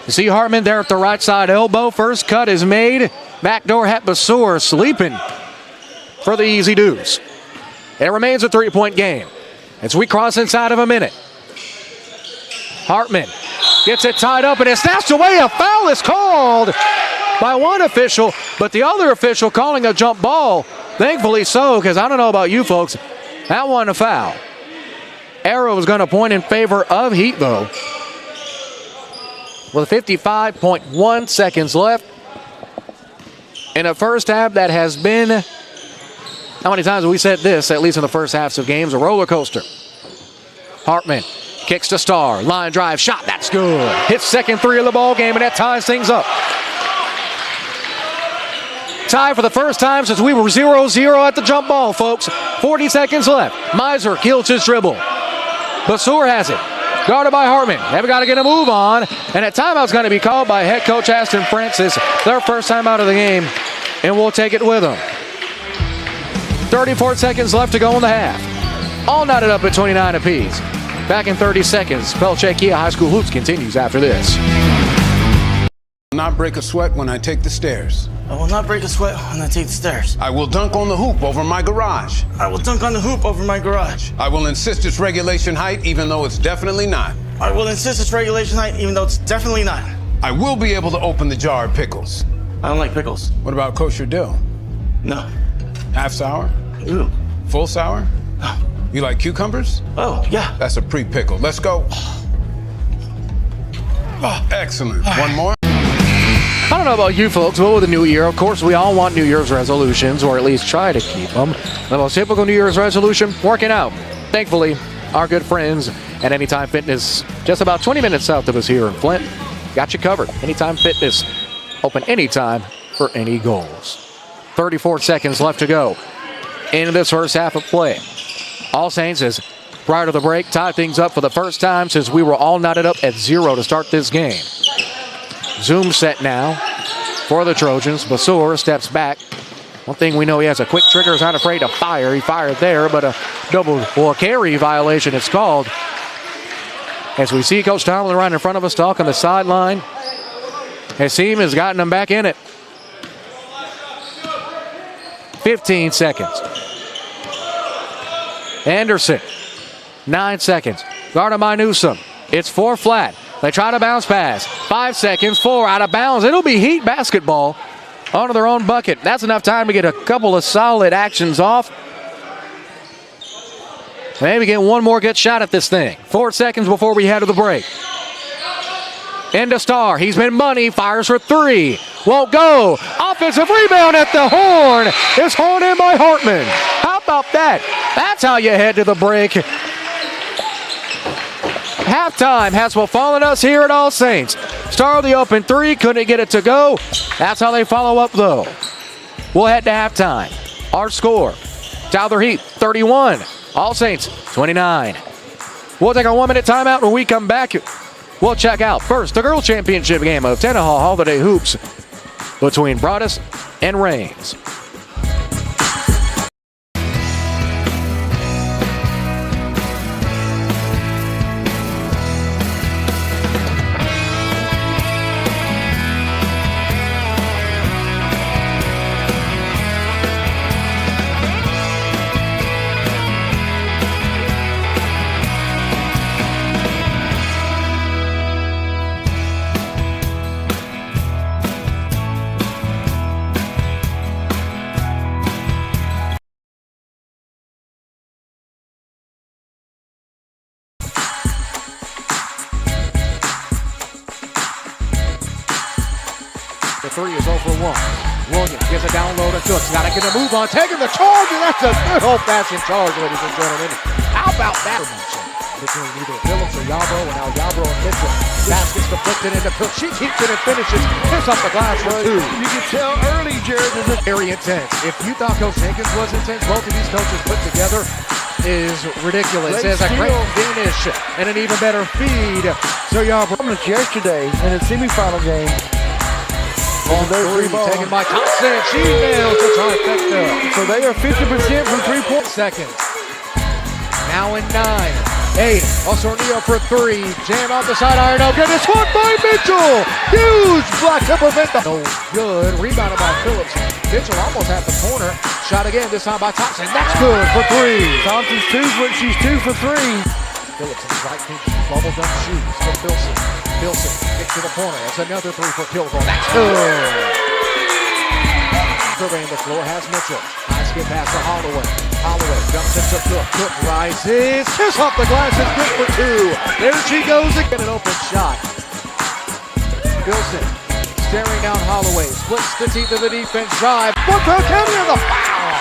[SPEAKER 1] You see Hartman there at the right side elbow. First cut is made. Backdoor hat Basur sleeping for the easy deuce. It remains a 3-point game as we cross inside of a minute. Hartman gets it tied up and it's snatched away. A foul is called by one official, but the other official calling a jump ball. Thankfully so, because I don't know about you folks, that wasn't a foul. Arrow is going to point in favor of Heat, though. With 55.1 seconds left in a first half that has been, how many times have we said this, at least in the first halves of games, a roller coaster. Hartman kicks to Starr. Line drive shot. That's good. Hits second 3 of the ball game, and that ties things up. Tie for the first time since we were 0-0 at the jump ball, folks. 40 seconds left. Miser kills his dribble. Basur has it. Guarded by Hartman. They've got to get a move on. And a timeout's going to be called by head coach Aston Francis. Their first time out of the game. And we'll take it with them. 34 seconds left to go in the half. All knotted up at 29 apiece. Back in 30 seconds. Pelche Kia High School Hoops continues after this.
[SPEAKER 4] I will not break a sweat when I take the stairs.
[SPEAKER 5] I will not break a sweat when I take the stairs.
[SPEAKER 4] I will dunk on the hoop over my garage.
[SPEAKER 5] I will dunk on the hoop over my garage.
[SPEAKER 4] I will insist it's regulation height even though it's definitely not.
[SPEAKER 5] I will insist it's regulation height, even though it's definitely not.
[SPEAKER 4] I will be able to open the jar of pickles.
[SPEAKER 5] I don't like pickles.
[SPEAKER 4] What about kosher dill?
[SPEAKER 5] No.
[SPEAKER 4] Half sour?
[SPEAKER 5] Ooh.
[SPEAKER 4] Full sour? You like cucumbers?
[SPEAKER 5] Oh, yeah.
[SPEAKER 4] That's a pre-pickle. Let's go. Oh, excellent. One more.
[SPEAKER 1] I don't know about you folks, but with the new year, of course, we all want New Year's resolutions, or at least try to keep them. The most typical New Year's resolution, working out. Thankfully, our good friends at Anytime Fitness, just about 20 minutes south of us here in Flint, got you covered. Anytime Fitness, open anytime for any goals. 34 seconds left to go into this first half of play. All Saints has, prior to the break, tied things up for the first time since we were all knotted up at 0 to start this game. Zoom set now for the Trojans. Basur steps back. One thing we know, he has a quick trigger, is not afraid to fire. He fired there, but a double or carry violation it's called. As we see Coach Tomlin right in front of us talk on the sideline. Hassim has gotten him back in it. 15 seconds. Anderson, 9 seconds. Gardner Newsome, it's 4 flat. They try to bounce pass. 5 seconds, 4 out of bounds. It'll be Heat basketball onto their own bucket. That's enough time to get a couple of solid actions off. Maybe get one more good shot at this thing. 4 seconds before we head to the break. Into Star. He's been money. Fires for 3. Won't go. Offensive rebound at the horn. It's horned in by Hartman. How about that? That's how you head to the break. Halftime has befallen us here at All Saints. Star the open 3. Couldn't get it to go. That's how they follow up, though. We'll head to halftime. Our score, Tyler Heat, 31. All Saints, 29. We'll take a 1-minute timeout. When we come back, we'll check out first the Girls Championship game of Tenaha Holiday Hoops between Broadus and Rains. The 3 is over 1. Williams gives a down low to Cooks. Got to get a move on. Taking the charge, and that's a good old-fashioned charge, ladies and gentlemen. How about that? Between either Phillips or Yarbrough, and now Yarbrough and Mitchell. Baskets deflected into Cooks. She keeps it and finishes. Hits off the glass for 2.
[SPEAKER 8] You can tell early, Jared, this is
[SPEAKER 1] Very intense. If you thought Coach Jenkins was intense, both of these coaches put together is ridiculous. There's a great finish and an even better feed. So Yarbrough.
[SPEAKER 8] yesterday in the semifinal game.
[SPEAKER 1] On 3, taken by Thompson. She nails the trifecta.
[SPEAKER 8] So they are 50% from 3-point
[SPEAKER 1] seconds. Now in 9. 8. Osornio for 3. Jam off the side iron. No good. It's caught by Mitchell. Huge block to prevent the. No good. Rebounded by Phillips. Mitchell almost at the corner. Shot again, this time by Thompson. That's good for 3.
[SPEAKER 8] Thompson's 2 for she's 2 for 3.
[SPEAKER 1] Phillips in his right pinch. Bubble gum shoes for Filson. Filson gets to the corner. That's another 3 for Kilgore. That's good. Surveying the floor has Mitchell. High skip pass to Holloway. Holloway jumps into Cook. Cook rises. Kiss off the glass is good for 2. There she goes again. An open shot. Filson staring down Holloway. Splits the teeth of the defense. Drive. Woodrow County on the foul.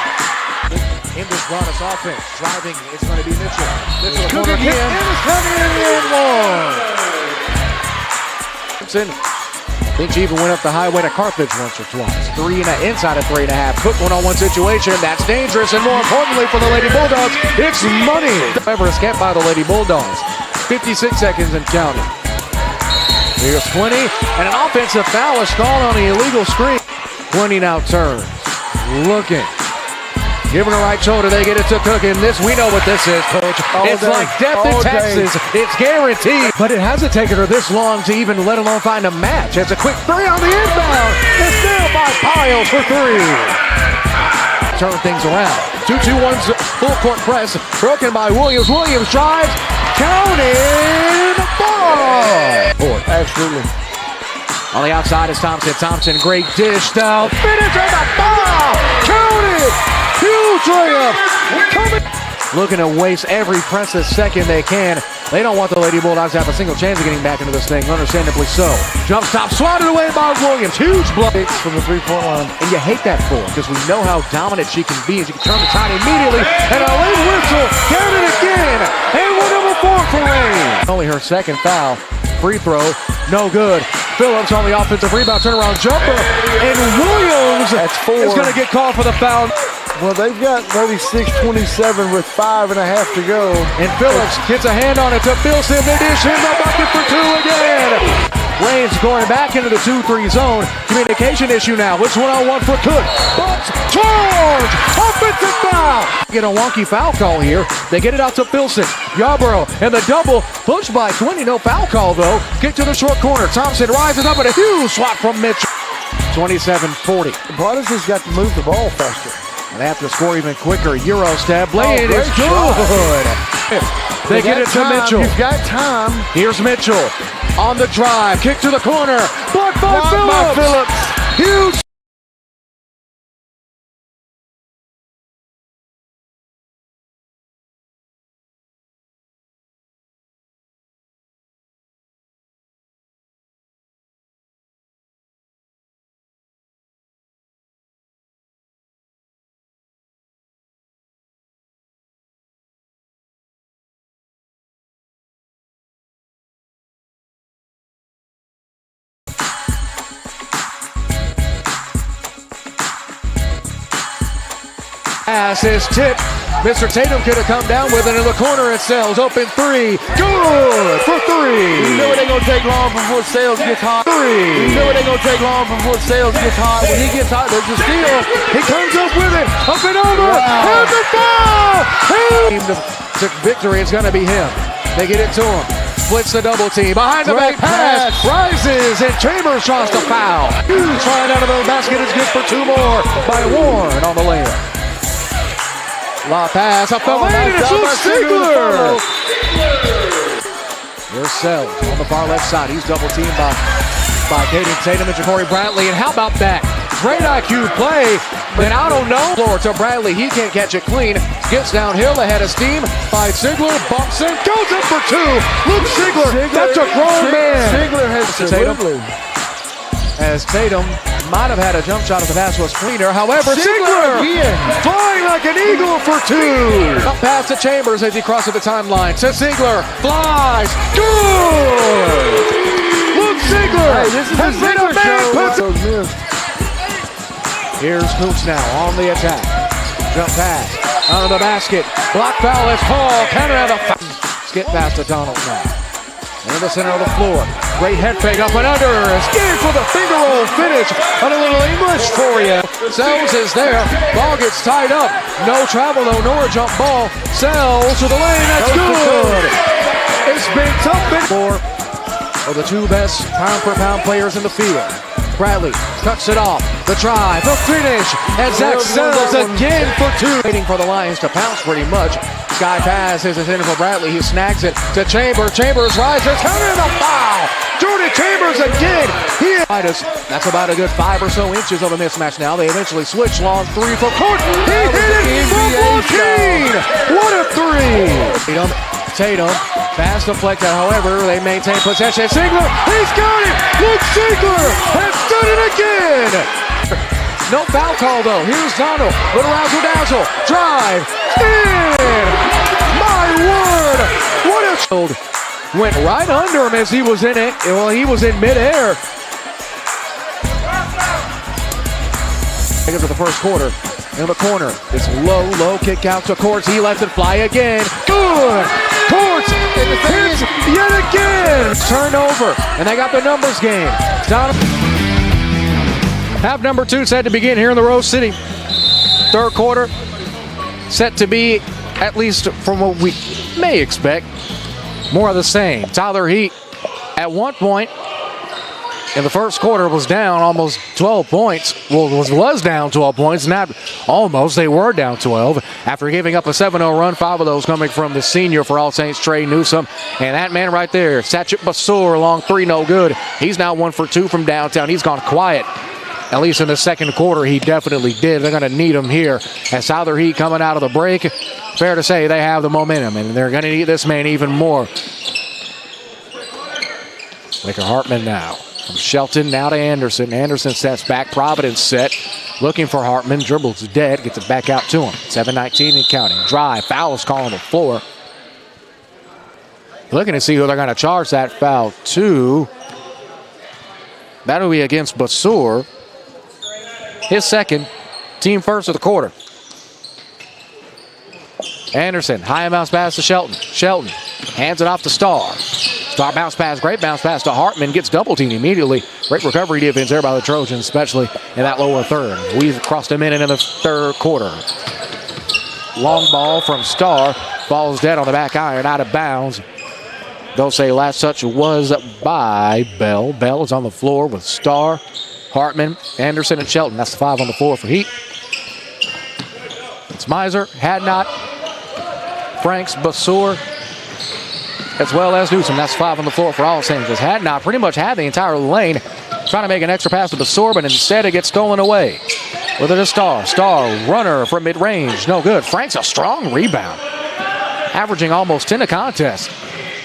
[SPEAKER 1] In this Broadus offense. Driving. It's going to be Mitchell. Mitchell
[SPEAKER 8] Cook again.
[SPEAKER 1] And it's coming in 1. Simpson. I think she even went up the highway to Carthage once or twice. 3 and inside of 3.5. Cook one-on-one situation. That's dangerous. And more importantly for the Lady Bulldogs, it's money. However, escaped by the Lady Bulldogs. 56 seconds and counting. Here's 20. And an offensive foul is called on the illegal screen. 20 now turns. Looking. Giving her right shoulder, they get it to Cook, and this, we know what this is, Coach. It's like death in Texas. It's guaranteed. But it hasn't taken her this long to even let alone find a match. It's a quick 3 on the inbound. It's still by Piles for 3. Turn things around. 2-2-1's full court press. Broken by Williams. Williams drives. Counted. ball.
[SPEAKER 8] Absolutely.
[SPEAKER 1] On the outside is Thompson. Thompson, great dish down. Finish on the ball. Count it. Huge layup. Coming. Looking to waste every precious second they can. They don't want the Lady Bulldogs to have a single chance of getting back into this thing, understandably so. Jump stop, swatted away by Williams. Huge block
[SPEAKER 8] From the three-point line.
[SPEAKER 1] and you hate that for her because we know how dominant she can be, and she can turn the tide immediately. And a late whistle, count it again, and we're number 4 for Lane. Only her second foul. Free throw, no good. Phillips on the offensive rebound, turnaround jumper, and Williams is going to get called for the foul.
[SPEAKER 8] Well, they've got 36-27 with 5.5 to go.
[SPEAKER 1] And Phillips gets a hand on it to Filson. They dish in the bucket for 2 again. Lane's going back into the 2-3 zone. Communication issue now. Which one-on-one for Cook? Bumps, charge, offensive foul. Get a wonky foul call here. They get it out to Filson. Yarborough and the double push by Quinny. No foul call though. Kick to the short corner. Thompson rises up and a huge swat from Mitchell. 27-40.
[SPEAKER 8] Broadus has got to move the ball faster.
[SPEAKER 1] And they have to score even quicker. Euro step. Lane is
[SPEAKER 8] great
[SPEAKER 1] good. They get it to Mitchell.
[SPEAKER 8] You've got time.
[SPEAKER 1] Here's Mitchell on the drive. Kick to the corner. Blocked by Phillips. Huge. Pass is tipped. Mr. Tatum could have come down with it in the corner. It sells. Open 3. Good for 3.
[SPEAKER 8] You know it ain't going to take long before Sales gets hot.
[SPEAKER 1] 3.
[SPEAKER 8] You know it ain't going to take long before Sales gets hot. When he gets hot, there's a steal.
[SPEAKER 1] He comes up with it. Up and over.
[SPEAKER 8] Wow.
[SPEAKER 1] And the foul. Team to victory. It's going to be him. They get it to him. Splits the double team. Behind the back
[SPEAKER 8] Great
[SPEAKER 1] pass.
[SPEAKER 8] pass.
[SPEAKER 1] Rises. And Chambers tries to foul. Huge slide out of the basket is good for 2 more by Warren on the layup. La pass up the lane, and it's Luke Ziegler. Here's Sells on the far left side. He's double teamed by Caden Tatum and Ja'Cory Bradley. And how about that? Great IQ play. Then I don't know. Floor to Bradley. He can't catch it clean. Gets downhill ahead of steam by Ziegler. Bumps in. Goes up for 2. Luke Ziegler. That's a grown man.
[SPEAKER 8] Ziegler has
[SPEAKER 1] Tatum. As Tatum might have had a jump shot if the pass was cleaner. However, Ziegler
[SPEAKER 8] again.
[SPEAKER 1] flying like an eagle for 2. Up past the Chambers as he crosses the timeline. To Ziegler. Flies. Good. Luke Ziegler
[SPEAKER 8] Hey, this is
[SPEAKER 1] has
[SPEAKER 8] a
[SPEAKER 1] been a
[SPEAKER 8] Ziegler
[SPEAKER 1] man
[SPEAKER 8] show.
[SPEAKER 1] put. Here's Coops now on the attack. Jump pass. Under the basket. Block foul is Hall. Counter out of the foul. Skip past to Donald now. In the center of the floor. Great head fake up and under. Escape for the finger roll finish. And a little English for you. Sells is there. Ball gets tied up. No travel though, nor a jump ball. Sells to the lane. That's good. It's been tough for the 2 best pound per pound players in the field. Bradley cuts it off. The drive, the finish. And Zach Sells again for 2. Waiting for the Lions to pounce pretty much. Sky pass is intended for Bradley. He snags it to Chambers. Chambers rises. Counter the foul. Jordan Chambers again. That's about a good 5 or so inches of a mismatch now. They eventually switch. Long 3 for Court. He hit it from Joaquin. What a 3. Tatum. Pass deflected. However, they maintain possession. Ziegler. He's got it. Luke Ziegler has done it again. No foul call though. Here's Donald. Little razzle dazzle. Drive. In. My word. What a shield. Went right under him as he was in it. Well, he was in midair. Into the first quarter. In the corner. It's low kick out to Courts. He lets it fly again. Good. Courts hits yet again. Turnover. And they got the numbers game. Donovan. Half number 2 set to begin here in the Rose City. Third quarter set to be, at least from what we may expect, more of the same. Tyler Heat at one point in the first quarter was down almost 12 points. Well, was down 12 points, not almost. They were down 12 after giving up a 7-0 run. 5 of those coming from the senior for All Saints, Trey Newsome. And that man right there, Satchit Basur, long three, no good. He's now 1 for 2 from downtown. He's gone quiet. At least in the second quarter, he definitely did. They're going to need him here. As Souther Heat coming out of the break, fair to say they have the momentum, and they're going to need this man even more. Wicker Hartman now. From Shelton now to Anderson. Anderson sets back. Providence set. Looking for Hartman. Dribbles dead. Gets it back out to him. 7:19 and counting. Drive. Foul is calling the floor. Looking to see who they're going to charge that foul to. That'll be against Basur. His second. Team first of the quarter. Anderson. High bounce pass to Shelton. Shelton hands it off to Starr. Starr bounce pass, great bounce pass to Hartman, gets double teamed immediately. Great recovery defense there by the Trojans, especially in that lower third. We've crossed a minute in the third quarter. Long ball from Starr, falls dead on the back iron, out of bounds. They'll say last touch was by Bell. Bell is on the floor with Starr, Hartman, Anderson, and Shelton. That's the 5 on the floor for Heat. It's Miser, Hadnot, Franks, Basur, as well as Newsom. That's 5 on the floor for All Saints. Hadnot pretty much had the entire lane, trying to make an extra pass to Basur, but instead it gets stolen away. With it a Starr. Starr, runner from mid-range, no good. Franks a strong rebound, averaging almost 10 a contest.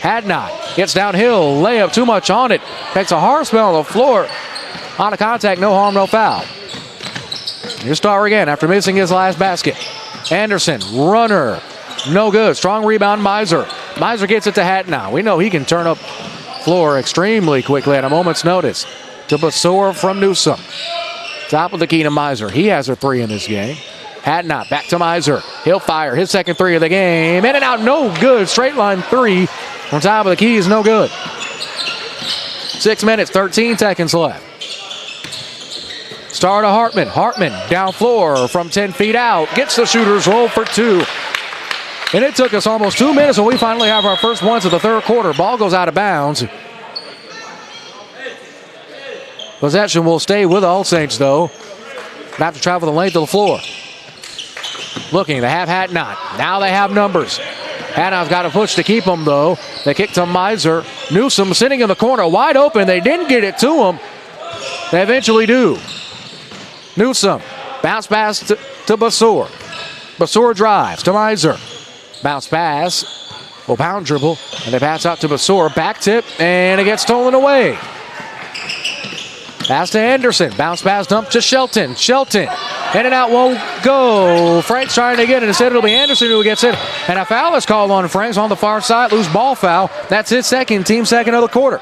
[SPEAKER 1] Hadnot gets downhill, layup too much on it. Takes a hard spell on the floor. On the contact, no harm, no foul. Here's Starr again after missing his last basket. Anderson, runner, no good. Strong rebound, Miser. Miser gets it to Hadnot. We know he can turn up floor extremely quickly at a moment's notice. To Basur from Newsom. Top of the key to Miser. He has a 3 in this game. Hadnot back to Miser. He'll fire his second 3 of the game. In and out, no good. Straight line 3 on top of the key is no good. 6 minutes, 13 seconds left. Starr to Hartman. Hartman down floor from 10 feet out. Gets the shooter's roll for 2. And it took us almost 2 minutes, and we finally have our first ones of the third quarter. Ball goes out of bounds. Possession will stay with All Saints, though. Have to travel the length of the floor. Looking, they have Hadnot. Now they have numbers. Hadnot's got to push to keep them, though. They kick to Miser. Newsom sitting in the corner, wide open. They didn't get it to him. They eventually do. Newsom, bounce pass to Basur. Basur drives to Miser. Bounce pass, pound dribble, and they pass out to Basur. Back tip, and it gets stolen away. Pass to Anderson. Bounce pass dump to Shelton. Shelton, in and out won't go. Franks trying to get it. Instead, it'll be Anderson who gets it. And a foul is called on Franks on the far side. Loose ball foul. That's his second, team second of the quarter.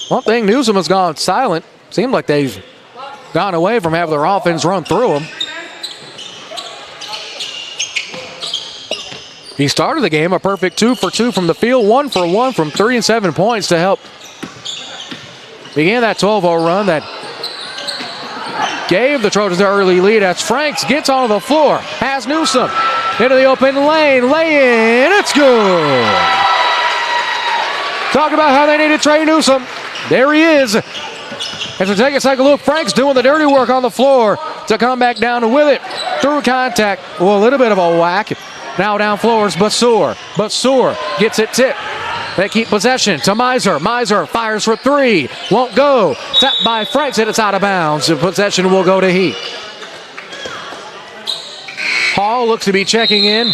[SPEAKER 1] One thing, Newsom has gone silent. Seemed like they've gone away from having their offense run through them. He started the game a perfect 2 for 2 from the field, 1 for 1 from 3 and 7 points to help begin that 12-0 run that gave the Trojans their early lead. As Franks gets onto the floor, has Newsom into the open lane, lay in, it's good. Talk about how they needed Trey Newsom. There he is. As we take a second look, Franks doing the dirty work on the floor to come back down with it through contact. Well, a little bit of a whack. Now down floors, Basur. Basur gets it tipped. They keep possession to Miser. Miser fires for 3. Won't go. Tapped by Franks and it's out of bounds. The possession will go to Heat. Hall looks to be checking in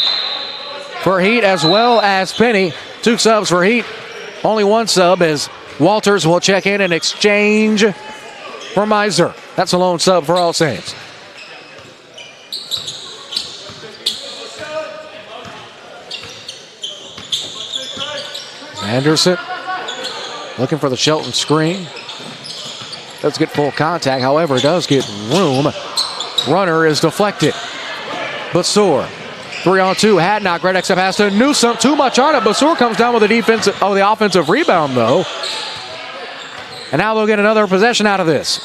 [SPEAKER 1] for Heat as well as Penny. 2 subs for Heat. Only 1 sub as Walters will check in exchange for Miser. That's a lone sub for All Saints. Anderson looking for the Shelton screen. Does get full contact, however, it does get room. Runner is deflected. Basur, 3-on-2, Hadnot, great extra pass to Newsom, too much on it. Basur comes down with the offensive rebound, though. And now they'll get another possession out of this.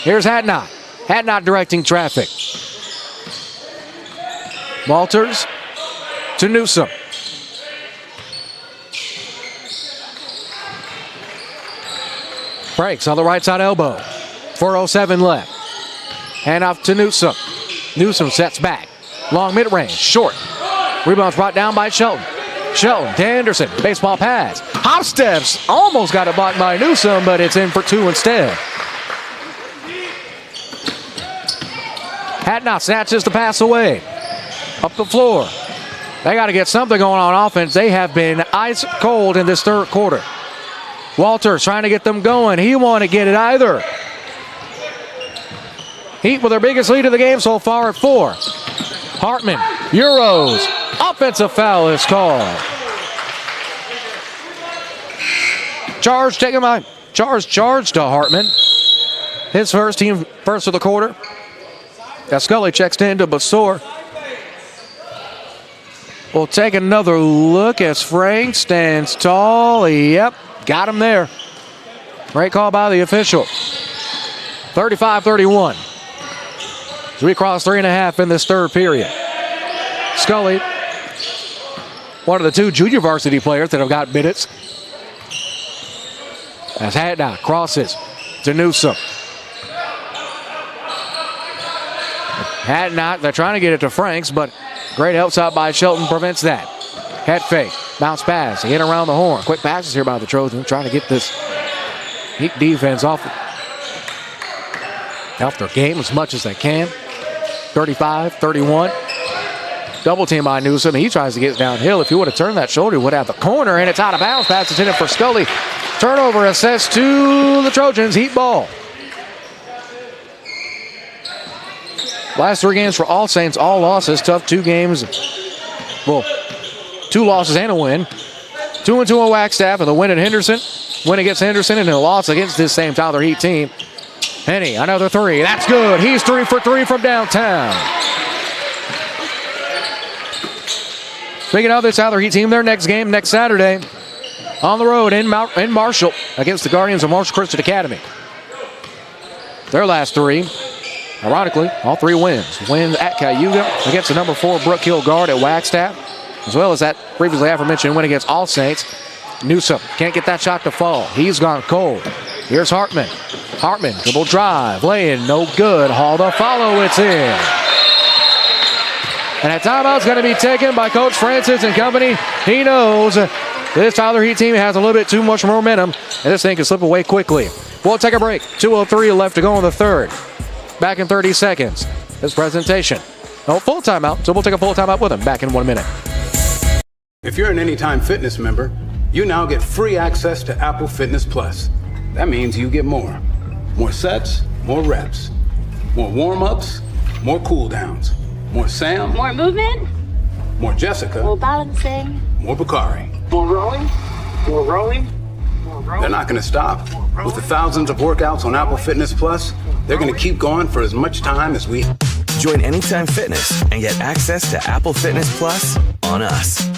[SPEAKER 1] Here's Hadnot. Hadnot directing traffic. Walters to Newsom. Franks on the right side elbow. 4:07 left. Hand off to Newsom. Newsom sets back. Long mid-range, short. Rebound's brought down by Shelton. Shelton to Anderson. Baseball pass. Hop steps. Almost got it blocked by Newsom, but it's in for two instead. Hadnot snatches the pass away. Up the floor. They got to get something going on offense. They have been ice cold in this third quarter. Walters trying to get them going. He won't get it either. Heat with their biggest lead of the game so far at 4. Hartman, Euros. Offensive foul is called. Charge to Hartman. His first team first of the quarter. As Scully checks in to Basor. We'll take another look as Frank stands tall. Yep, got him there. Great call by the official. 35-31. As we cross 3.5 in this third period. Scully, one of the two junior varsity players that have got minutes. As Hadnot crosses to Newsom. Hadnot, they're trying to get it to Franks, but great help out by Shelton prevents that. Head fake, bounce pass, hit around the horn. Quick passes here by the Trojans, trying to get this Heat defense off their game as much as they can. 35-31. Double team by Newsom. He tries to get downhill. If he would have turned that shoulder, he would have the corner, and it's out of bounds. Pass intended for Scully. Turnover assessed to the Trojans. Heat ball. Last 3 games for All Saints, all losses. Tough 2 games. Well, 2 losses and a win. 2-2 at Wagstaff, and the win at Henderson. Win against Henderson, and a loss against this same Tyler Heat team. Henny, another 3. That's good. He's 3 for 3 from downtown. Speaking of this Tyler Heat team, their next game next Saturday on the road in Marshall against the Guardians of Marshall Christian Academy. Their last 3, ironically, all 3 wins. Wins at Cayuga against the number 4 Brook Hill guard at Wagstaff, as well as that previously aforementioned win against All Saints. Newsom can't get that shot to fall. He's gone cold. Here's Hartman. Hartman, dribble drive, laying, no good. Hall to follow, it's in. And a timeout's going to be taken by Coach Francis and company. He knows this Tyler Heat team has a little bit too much momentum, and this thing can slip away quickly. We'll take a break. 2:03 left to go in the third. Back in 30 seconds. This presentation. No full timeout, so we'll take a full timeout with him. Back in 1 minute.
[SPEAKER 4] If you're an Anytime Fitness member, you now get free access to Apple Fitness Plus. That means you get more. More sets, more reps. More warm-ups, more cool-downs. More Sam.
[SPEAKER 9] More movement.
[SPEAKER 4] More Jessica.
[SPEAKER 9] More balancing.
[SPEAKER 4] More Bakari.
[SPEAKER 9] More rolling. More rolling. More rolling.
[SPEAKER 4] They're not going to stop. With the thousands of workouts on Apple Fitness Plus, they're going to keep going for as much time as we...
[SPEAKER 10] Join Anytime Fitness and get access to Apple Fitness Plus on us.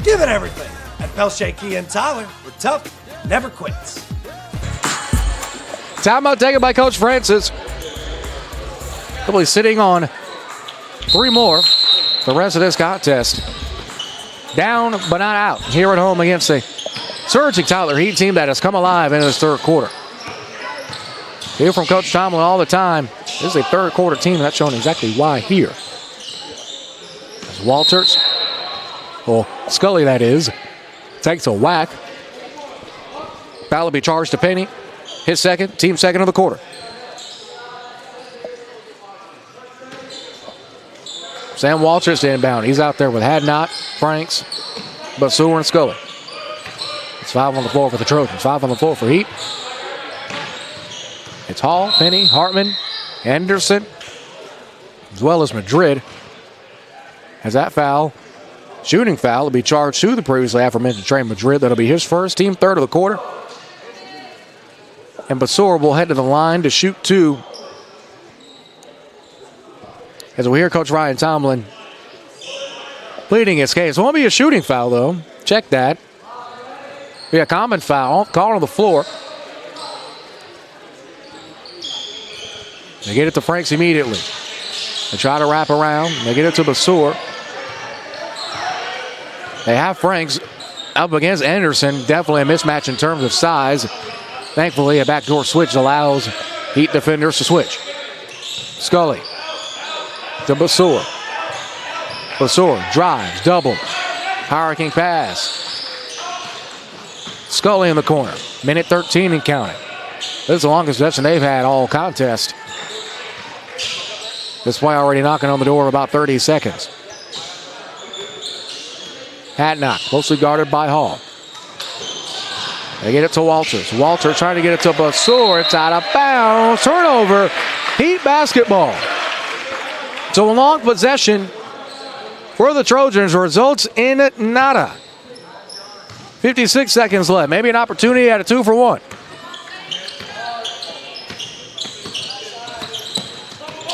[SPEAKER 2] Give it everything at Pelche Kia and Tyler. We're tough, never quits.
[SPEAKER 1] Timeout taken by Coach Francis. Probably sitting on 3 more the rest of this contest. Down but not out here at home against a surging Tyler Heat team that has come alive in this third quarter. Hear from Coach Tomlin all the time. This is a third quarter team, that's showing exactly why here. As Walters, well, Scully that is, takes a whack. Foul will be charged to Penny. His second, team second of the quarter. Sam Walters to inbound. He's out there with Hadnot, Franks, Basur, and Scully. It's 5 on the floor for the Trojans. 5 on the floor for Heat. It's Hall, Penny, Hartman, Anderson, as well as Madrid. As that foul, shooting foul, will be charged to the previously aforementioned Trey Madrid. That'll be his first, team third of the quarter. And Basur will head to the line to shoot 2. as we hear Coach Ryan Tomlin pleading his case. It won't be a shooting foul, though. Check that. Be a common foul. Call on the floor. They get it to Franks immediately. They try to wrap around. They get it to Basur. They have Franks up against Anderson. Definitely a mismatch in terms of size. Thankfully, a backdoor switch allows Heat defenders to switch. Scully to Basur. Basur drives, double. Hurricane pass. Scully in the corner. Minute 13 and counting. This is the longest possession they've had all contest. This play already knocking on the door of about 30 seconds. Hatnock, closely guarded by Hall. They get it to Walters. Walter trying to get it to Basur. It's out of bounds. Turnover. Heat basketball. So a long possession for the Trojans results in nada. 56 seconds left. Maybe an opportunity at a 2-for-1.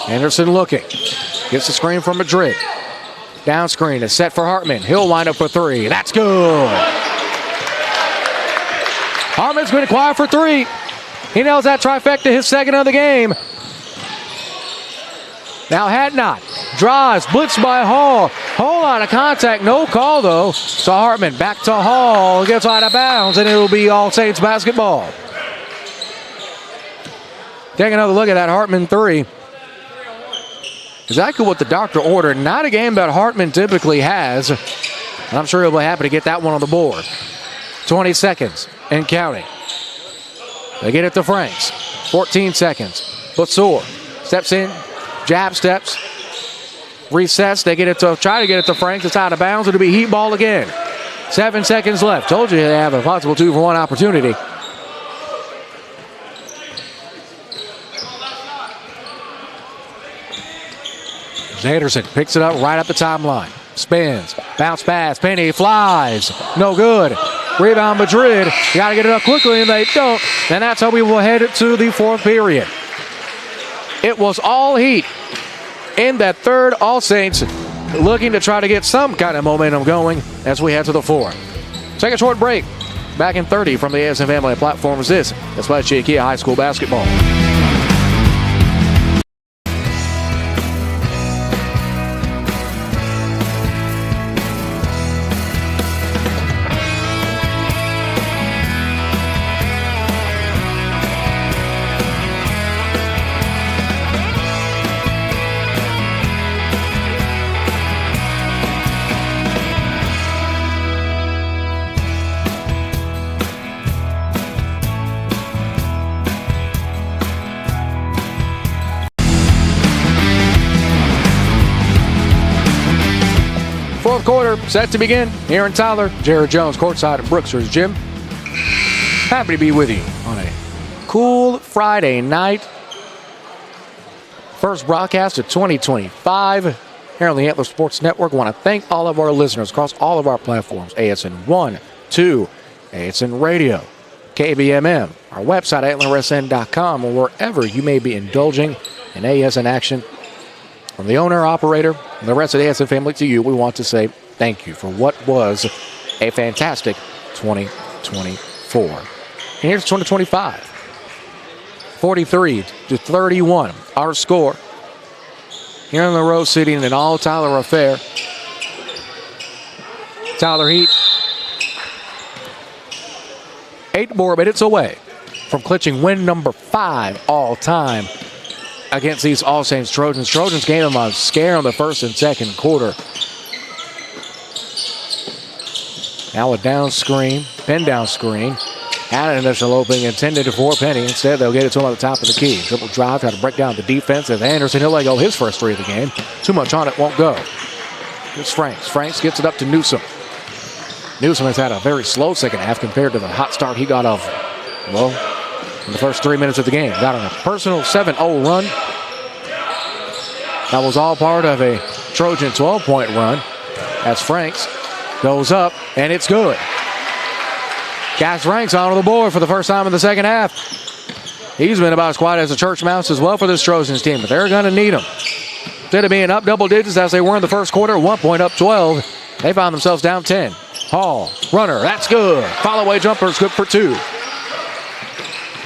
[SPEAKER 1] Anderson looking. Gets the screen from Madrid. Down screen is set for Hartman. He'll wind up for three. That's good. Hartman's been quiet for three. He nails that trifecta, his second of the game. Now Hatnot drives, blitzed by Hall. Hall out of contact, no call though. So Hartman back to Hall, gets out of bounds, and it'll be All Saints basketball. Take another look at that Hartman three. Exactly what the doctor ordered. Not a game that Hartman typically has. And I'm sure he'll be happy to get that one on the board. 20 seconds and counting. They get it to Franks. 14 seconds. Basur steps in, jab steps, resets. They get it to try to get it to Franks. It's out of bounds. It'll be Heat ball again. 7 seconds left. Told you they have a possible 2-for-1 opportunity. Anderson picks it up right up the timeline. Spins. Bounce pass. Penny flies. No good. Rebound Madrid. You got to get it up quickly, and they don't. And that's how we will head to the fourth period. It was all Heat in that third. All Saints looking to try to get some kind of momentum going as we head to the fourth. Take a short break. Back in 30 from the ASN family platforms. This is West Kia High School basketball. Fourth quarter set to begin. Aaron Tyler, Jared Jones, courtside at Brooksford's Gym. Happy to be with you on a cool Friday night. First broadcast of 2025 here on the Antler Sports Network. I want to thank all of our listeners across all of our platforms. ASN 1, 2, ASN Radio, KBMM, our website, antlersn.com, or wherever you may be indulging in ASN action. From the owner, operator, and the rest of the ASN family to you, we want to say thank you for what was a fantastic 2024. And here's 2025. 43-31, our score. Here in the Rose City in an all-Tyler affair. Tyler Heat 8 more minutes away from clinching win number 5 all-time against these All Saints Trojans. Trojans gave them a scare in the first and second quarter. Now a down screen, pin down screen. Had an initial opening intended for Penny. Instead, they'll get it to him at the top of the key. Triple drive, try to break down the defense. As Anderson, he'll let go his first three of the game. Too much on it, won't go. Here's Franks. Franks gets it up to Newsom. Newsom has had a very slow second half compared to the hot start he got off, well, in the first 3 minutes of the game. Got on a personal 7-0 run. That was all part of a Trojan 12-point run as Franks goes up, and it's good. Cass Franks onto the board for the first time in the second half. He's been about as quiet as a church mouse as well for this Trojans team, but they're going to need him Instead of being up double digits as they were in the first quarter, 1 point up 12, they found themselves down 10. Hall, runner, that's good. Follow-away jumper is good for 2.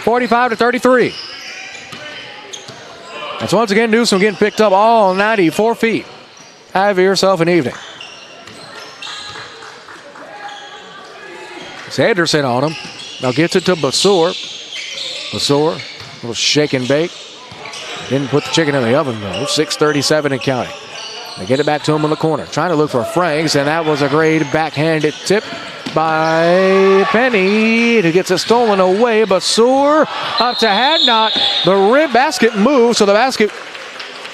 [SPEAKER 1] 45-33. That's once again Newsom getting picked up all 94 feet. Have yourself an evening. It's Anderson on him. Now gets it to Basur. Basur, a little shake and bake. Didn't put the chicken in the oven though. 6:37 and counting. They get it back to him in the corner. Trying to look for Franks, and that was a great backhanded tip by Penny, who gets it stolen away. Basur up to Hadnot. The rib basket moves, so the basket,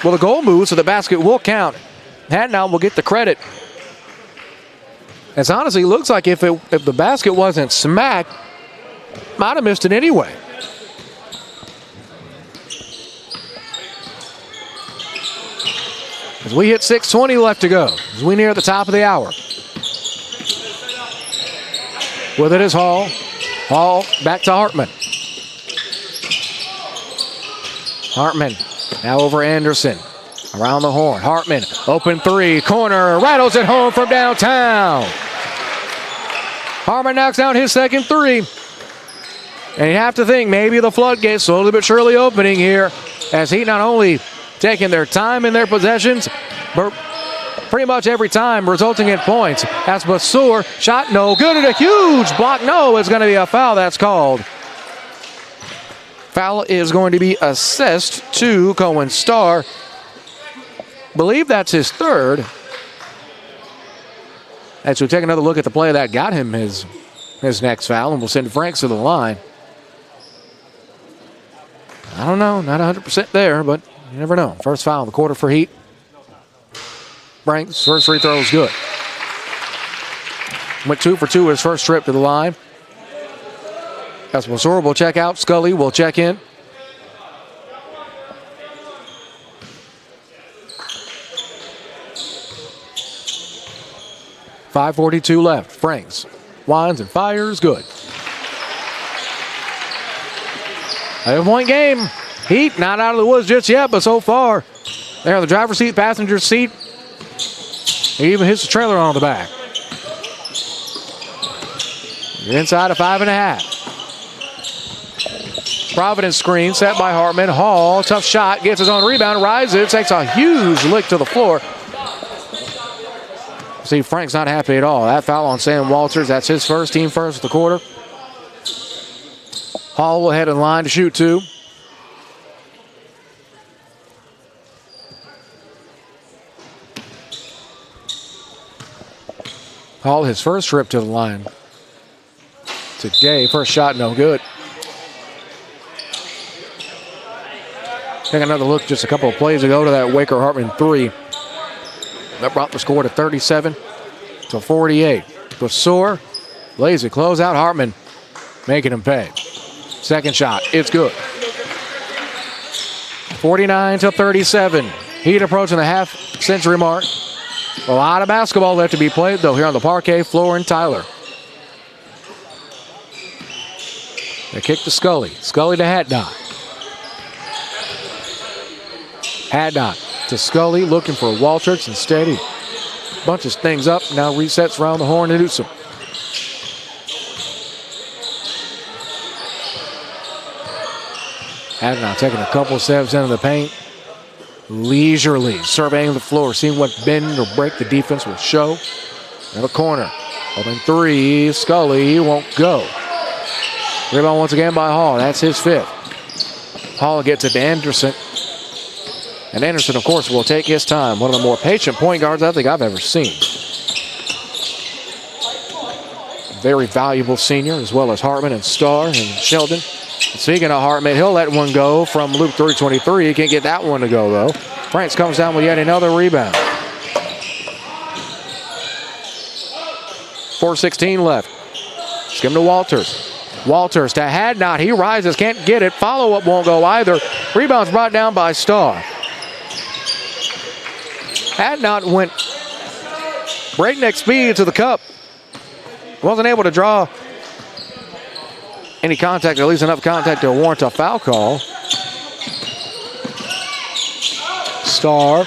[SPEAKER 1] well, the goal moves, so the basket will count. Hadnot will get the credit. It honestly looks like if the basket wasn't smacked, might have missed it anyway. As we hit 6:20 left to go, as we near the top of the hour. With it is Hall. Hall back to Hartman. Hartman now over Anderson. Around the horn. Hartman, open 3, corner, rattles it home from downtown. Hartman knocks down his second 3. And you have to think maybe the floodgates slowly but surely opening here as he not only taking their time in their possessions, but pretty much every time resulting in points. As Basur shot no good and a huge block. No, it's going to be a foul that's called. Foul is going to be assessed to Cohen Starr. Believe that's his 3rd. As we take another look at the play that got him his next foul, and we'll send Franks to the line. I don't know, not 100% there, but you never know. First foul in the quarter for Heat. Franks' first free throw is good. Went 2 for 2 his first trip to the line. As Basur will check out, Scully will check in. .542 left. Franks winds and fires. Good. 11-point game. Heat not out of the woods just yet, but so far, they're in the driver's seat, passenger seat. He even hits the trailer on the back. You're inside of 5.5. Providence screen set by Hartman. Hall, tough shot, gets his own rebound, rises, takes a huge lick to the floor. See, Frank's not happy at all. That foul on Sam Walters, that's his first, team first of the quarter. Hall will head in line to shoot 2. Hall, his first trip to the line today. First shot, no good. Take another look just a couple of plays ago to that Waker Hartman 3. That brought the score to 37-48. Basur, lazy closeout. Hartman making him pay. Second shot, it's good. 49-37. Heat approaching the half-century mark. A lot of basketball left to be played, though, here on the parquet floor in Tyler. They kick to Scully. Scully to Hadnot. Hadnot to Scully, looking for Walters. Instead, he bunches things up. Now resets around the horn to Newsom. Hadnot taking a couple steps into the paint. Leisurely surveying the floor, seeing what bend or break the defense will show. In the corner, open 3, Scully won't go. Rebound once again by Hall, that's his 5th. Hall gets it to Anderson. And Anderson, of course, will take his time. One of the more patient point guards I think I've ever seen. Very valuable senior, as well as Hartman and Starr and Sheldon. Speaking of Hartman, he'll let one go from Luke 323. He can't get that one to go, though. Franks comes down with yet another rebound. 4:16 left. Skim to Walters. Walters to Hadnot. He rises, can't get it. Follow-up won't go either. Rebound's brought down by Starr. Hadnot went breakneck speed to the cup. Wasn't able to draw any contact, at least enough contact to warrant a foul call. Starr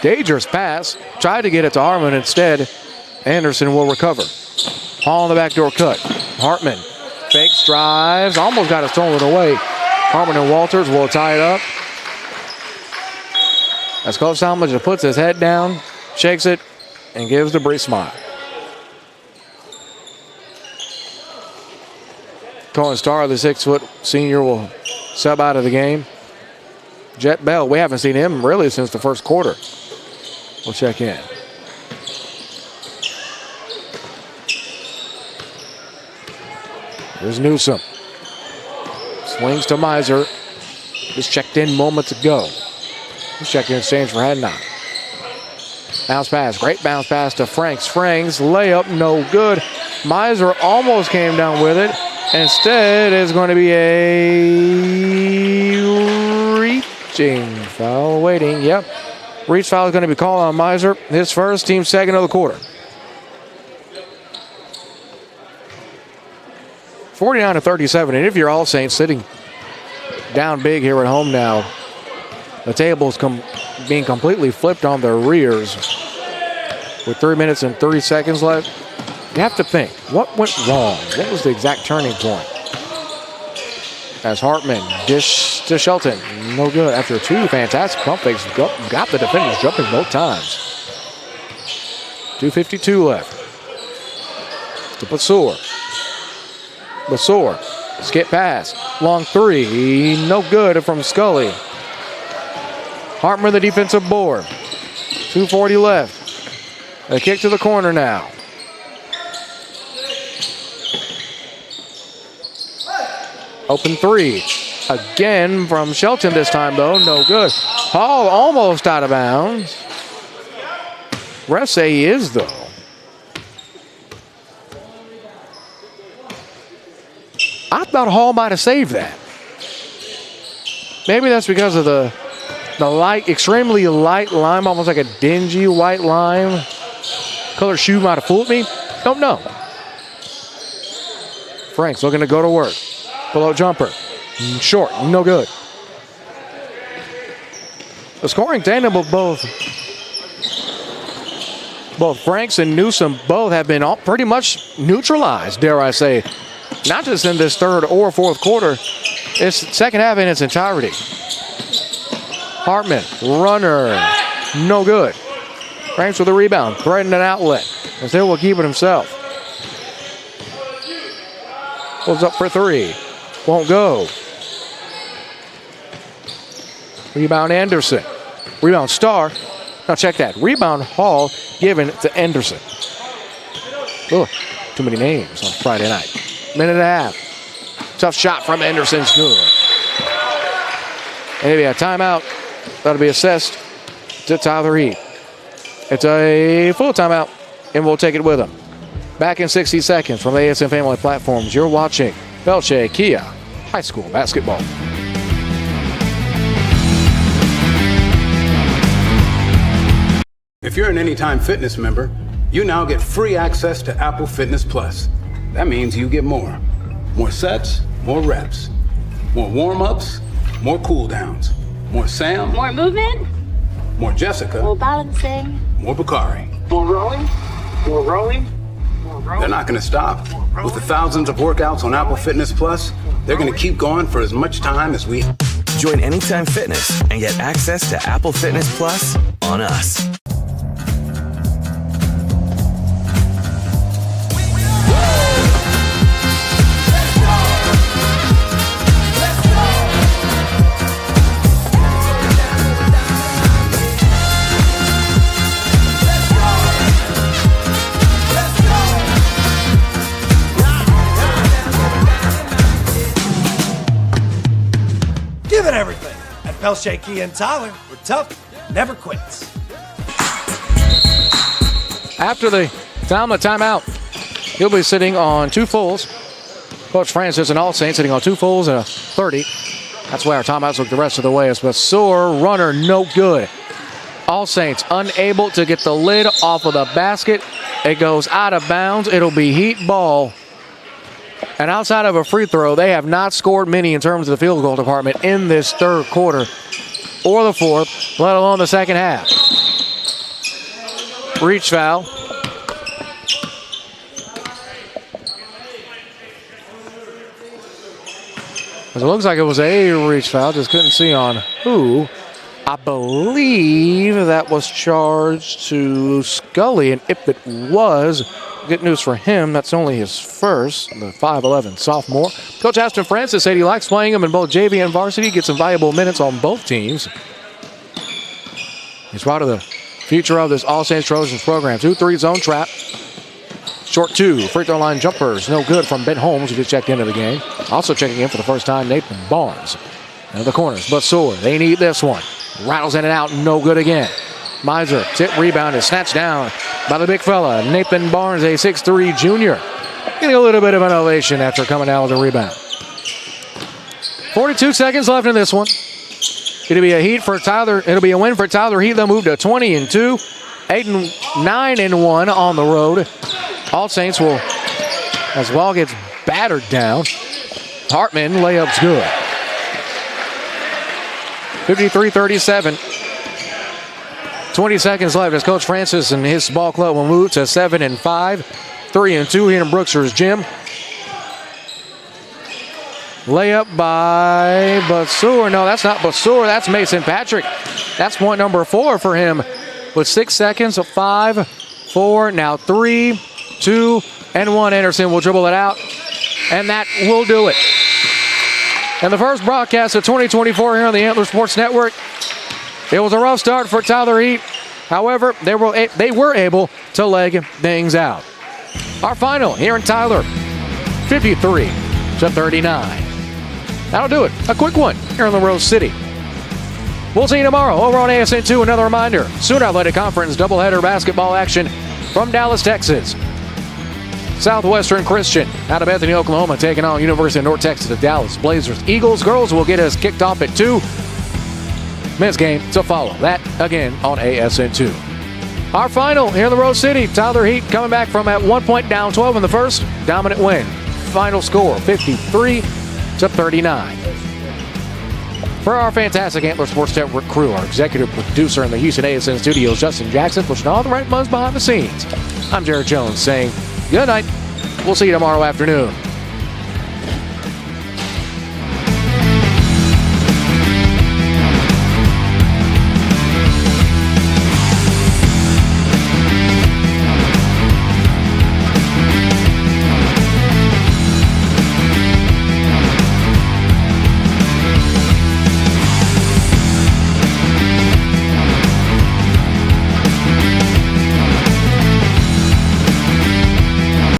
[SPEAKER 1] Dangerous pass. Tried to get it to Hartman. Instead, Anderson will recover. Hall on the backdoor cut. Hartman fakes, drives, almost got it stolen away. Hartman and Walters will tie it up. As Coach Talmadge puts his head down, shakes it, and gives the brief smile. Cohen Starr, the 6-foot senior, will sub out of the game. Jet Bell, we haven't seen him really since the first quarter. We'll check in. Here's Newsom. Swings to Miser. Just checked in moments ago. He's checked in exchange for Hadnot. Bounce pass. Great bounce pass to Franks. Franks layup, no good. Miser almost came down with it. Instead, it's going to be a reaching foul. Waiting, yep. Reach foul is going to be called on Miser. His first, team second of the quarter. 49-37, and if you're All Saints sitting down big here at home now, the table's being completely flipped on their rears with 3 minutes and 30 seconds left. You have to think, what went wrong? What was the exact turning point? As Hartman dish to Shelton, no good. After two fantastic pump fakes, got the defenders jumping both times. 2:52 left. To Basur. Basur, skip pass, long three, no good from Scully. Hartman the defensive board. 2:40 left. A kick to the corner now. Open three. Again from Shelton this time, though. No good. Hall almost out of bounds. Refs say he is, though. I thought Hall might have saved that. Maybe that's because of the light, extremely light lime, almost like a dingy white lime. Color shoe might have fooled me. Don't know. Franks looking to go to work. Below jumper. Short. No good. The scoring tandem of both Franks and Newsom both have been pretty much neutralized, dare I say. Not just in this third or fourth quarter. It's second half in its entirety. Hartman, runner. No good. Franks with a rebound. Threatening an outlet. Instead will keep it himself. Pulls up for three. Won't go. Rebound Anderson. Rebound Starr. Now check that. Rebound Hall given to Anderson. Oh, too many names on Friday night. Minute and a half. Tough shot from Anderson's good. Maybe a timeout. That'll be assessed to Tyler Heath. It's a full timeout, and we'll take it with him. Back in 60 seconds from the ASM Family Platforms, you're watching Belche Kia High School Basketball.
[SPEAKER 4] If you're an Anytime Fitness member, you now get free access to Apple Fitness Plus. That means you get more. More sets, more reps. More warm-ups, more cool-downs. More Sam.
[SPEAKER 9] More movement.
[SPEAKER 4] More Jessica.
[SPEAKER 9] More balancing.
[SPEAKER 4] More Bakari.
[SPEAKER 9] More rolling. More rolling. More rolling.
[SPEAKER 4] They're not going to stop. With the thousands of workouts on Apple Fitness Plus, they're going to keep going for as much time as we...
[SPEAKER 10] Join Anytime Fitness and get access to Apple Fitness Plus on us.
[SPEAKER 2] Give it everything. At Pelche Kia and Tyler, we're tough, never quits.
[SPEAKER 1] After the timeout, he'll be sitting on two fulls. Coach Francis and All Saints sitting on two fulls and a 30. That's why our timeouts look the rest of the way. It's Basur, runner, no good. All Saints unable to get the lid off of the basket. It goes out of bounds. It'll be Heat ball. And outside of a free throw, they have not scored many in terms of the field goal department in this third quarter or the fourth, let alone the second half. reach foul. It looks like it was a reach foul, just couldn't see on who. I believe that was charged to Scully, and if it was, good news for him, that's only his first, the 5'11 sophomore. Coach Aston Francis said he likes playing him in both JV and varsity, gets some valuable minutes on both teams. He's part of the future of this All Saints Trojans program. 2-3 zone trap. Short two, free throw line jumpers, no good from Ben Holmes, who just checked into the game. Also checking in for the first time, Nathan Barnes. Into the corners, Basur, they need this one. Rattles in and out, no good again. Miser, tip rebound is snatched down by the big fella, Nathan Barnes, a 6'3 junior. Getting a little bit of an ovation after coming down with a rebound. 42 seconds left in this one. It'll be a win for Tyler Heath. They'll move to 20-2, 9-1 on the road. All Saints will, as well, gets battered down. Hartman, layup's good. 53-37. 20 seconds left as Coach Francis and his ball club will move to 7-5. 3-2 here in Brookshires Gym. Layup by Basur. No, that's not Basur. That's Mason Patrick. That's point number 4 for him with 6 seconds. 5, 4, now 3, 2, and 1. Anderson will dribble it out, and that will do it. And the first broadcast of 2024 here on the Antler Sports Network. It was a rough start for Tyler Heath. However, they were able to leg things out. Our final here in Tyler, 53-39. That'll do it. A quick one here in the Rose City. We'll see you tomorrow over on ASN2. Another reminder, Sooner Athletic Conference doubleheader basketball action from Dallas, Texas. Southwestern Christian out of Bethany, Oklahoma, taking on University of North Texas at Dallas Blazers. Eagles girls will get us kicked off at 2. Men's game to follow. That again on ASN2. Our final here in the Rose City. Tyler Heath coming back from at 1 point down 12 in the first. Dominant win. Final score 53-39. For our fantastic Antler Sports Network crew, our executive producer in the Houston ASN studios, Justin Jackson, pushing all the right buttons behind the scenes. I'm Jared Jones saying good night. We'll see you tomorrow afternoon.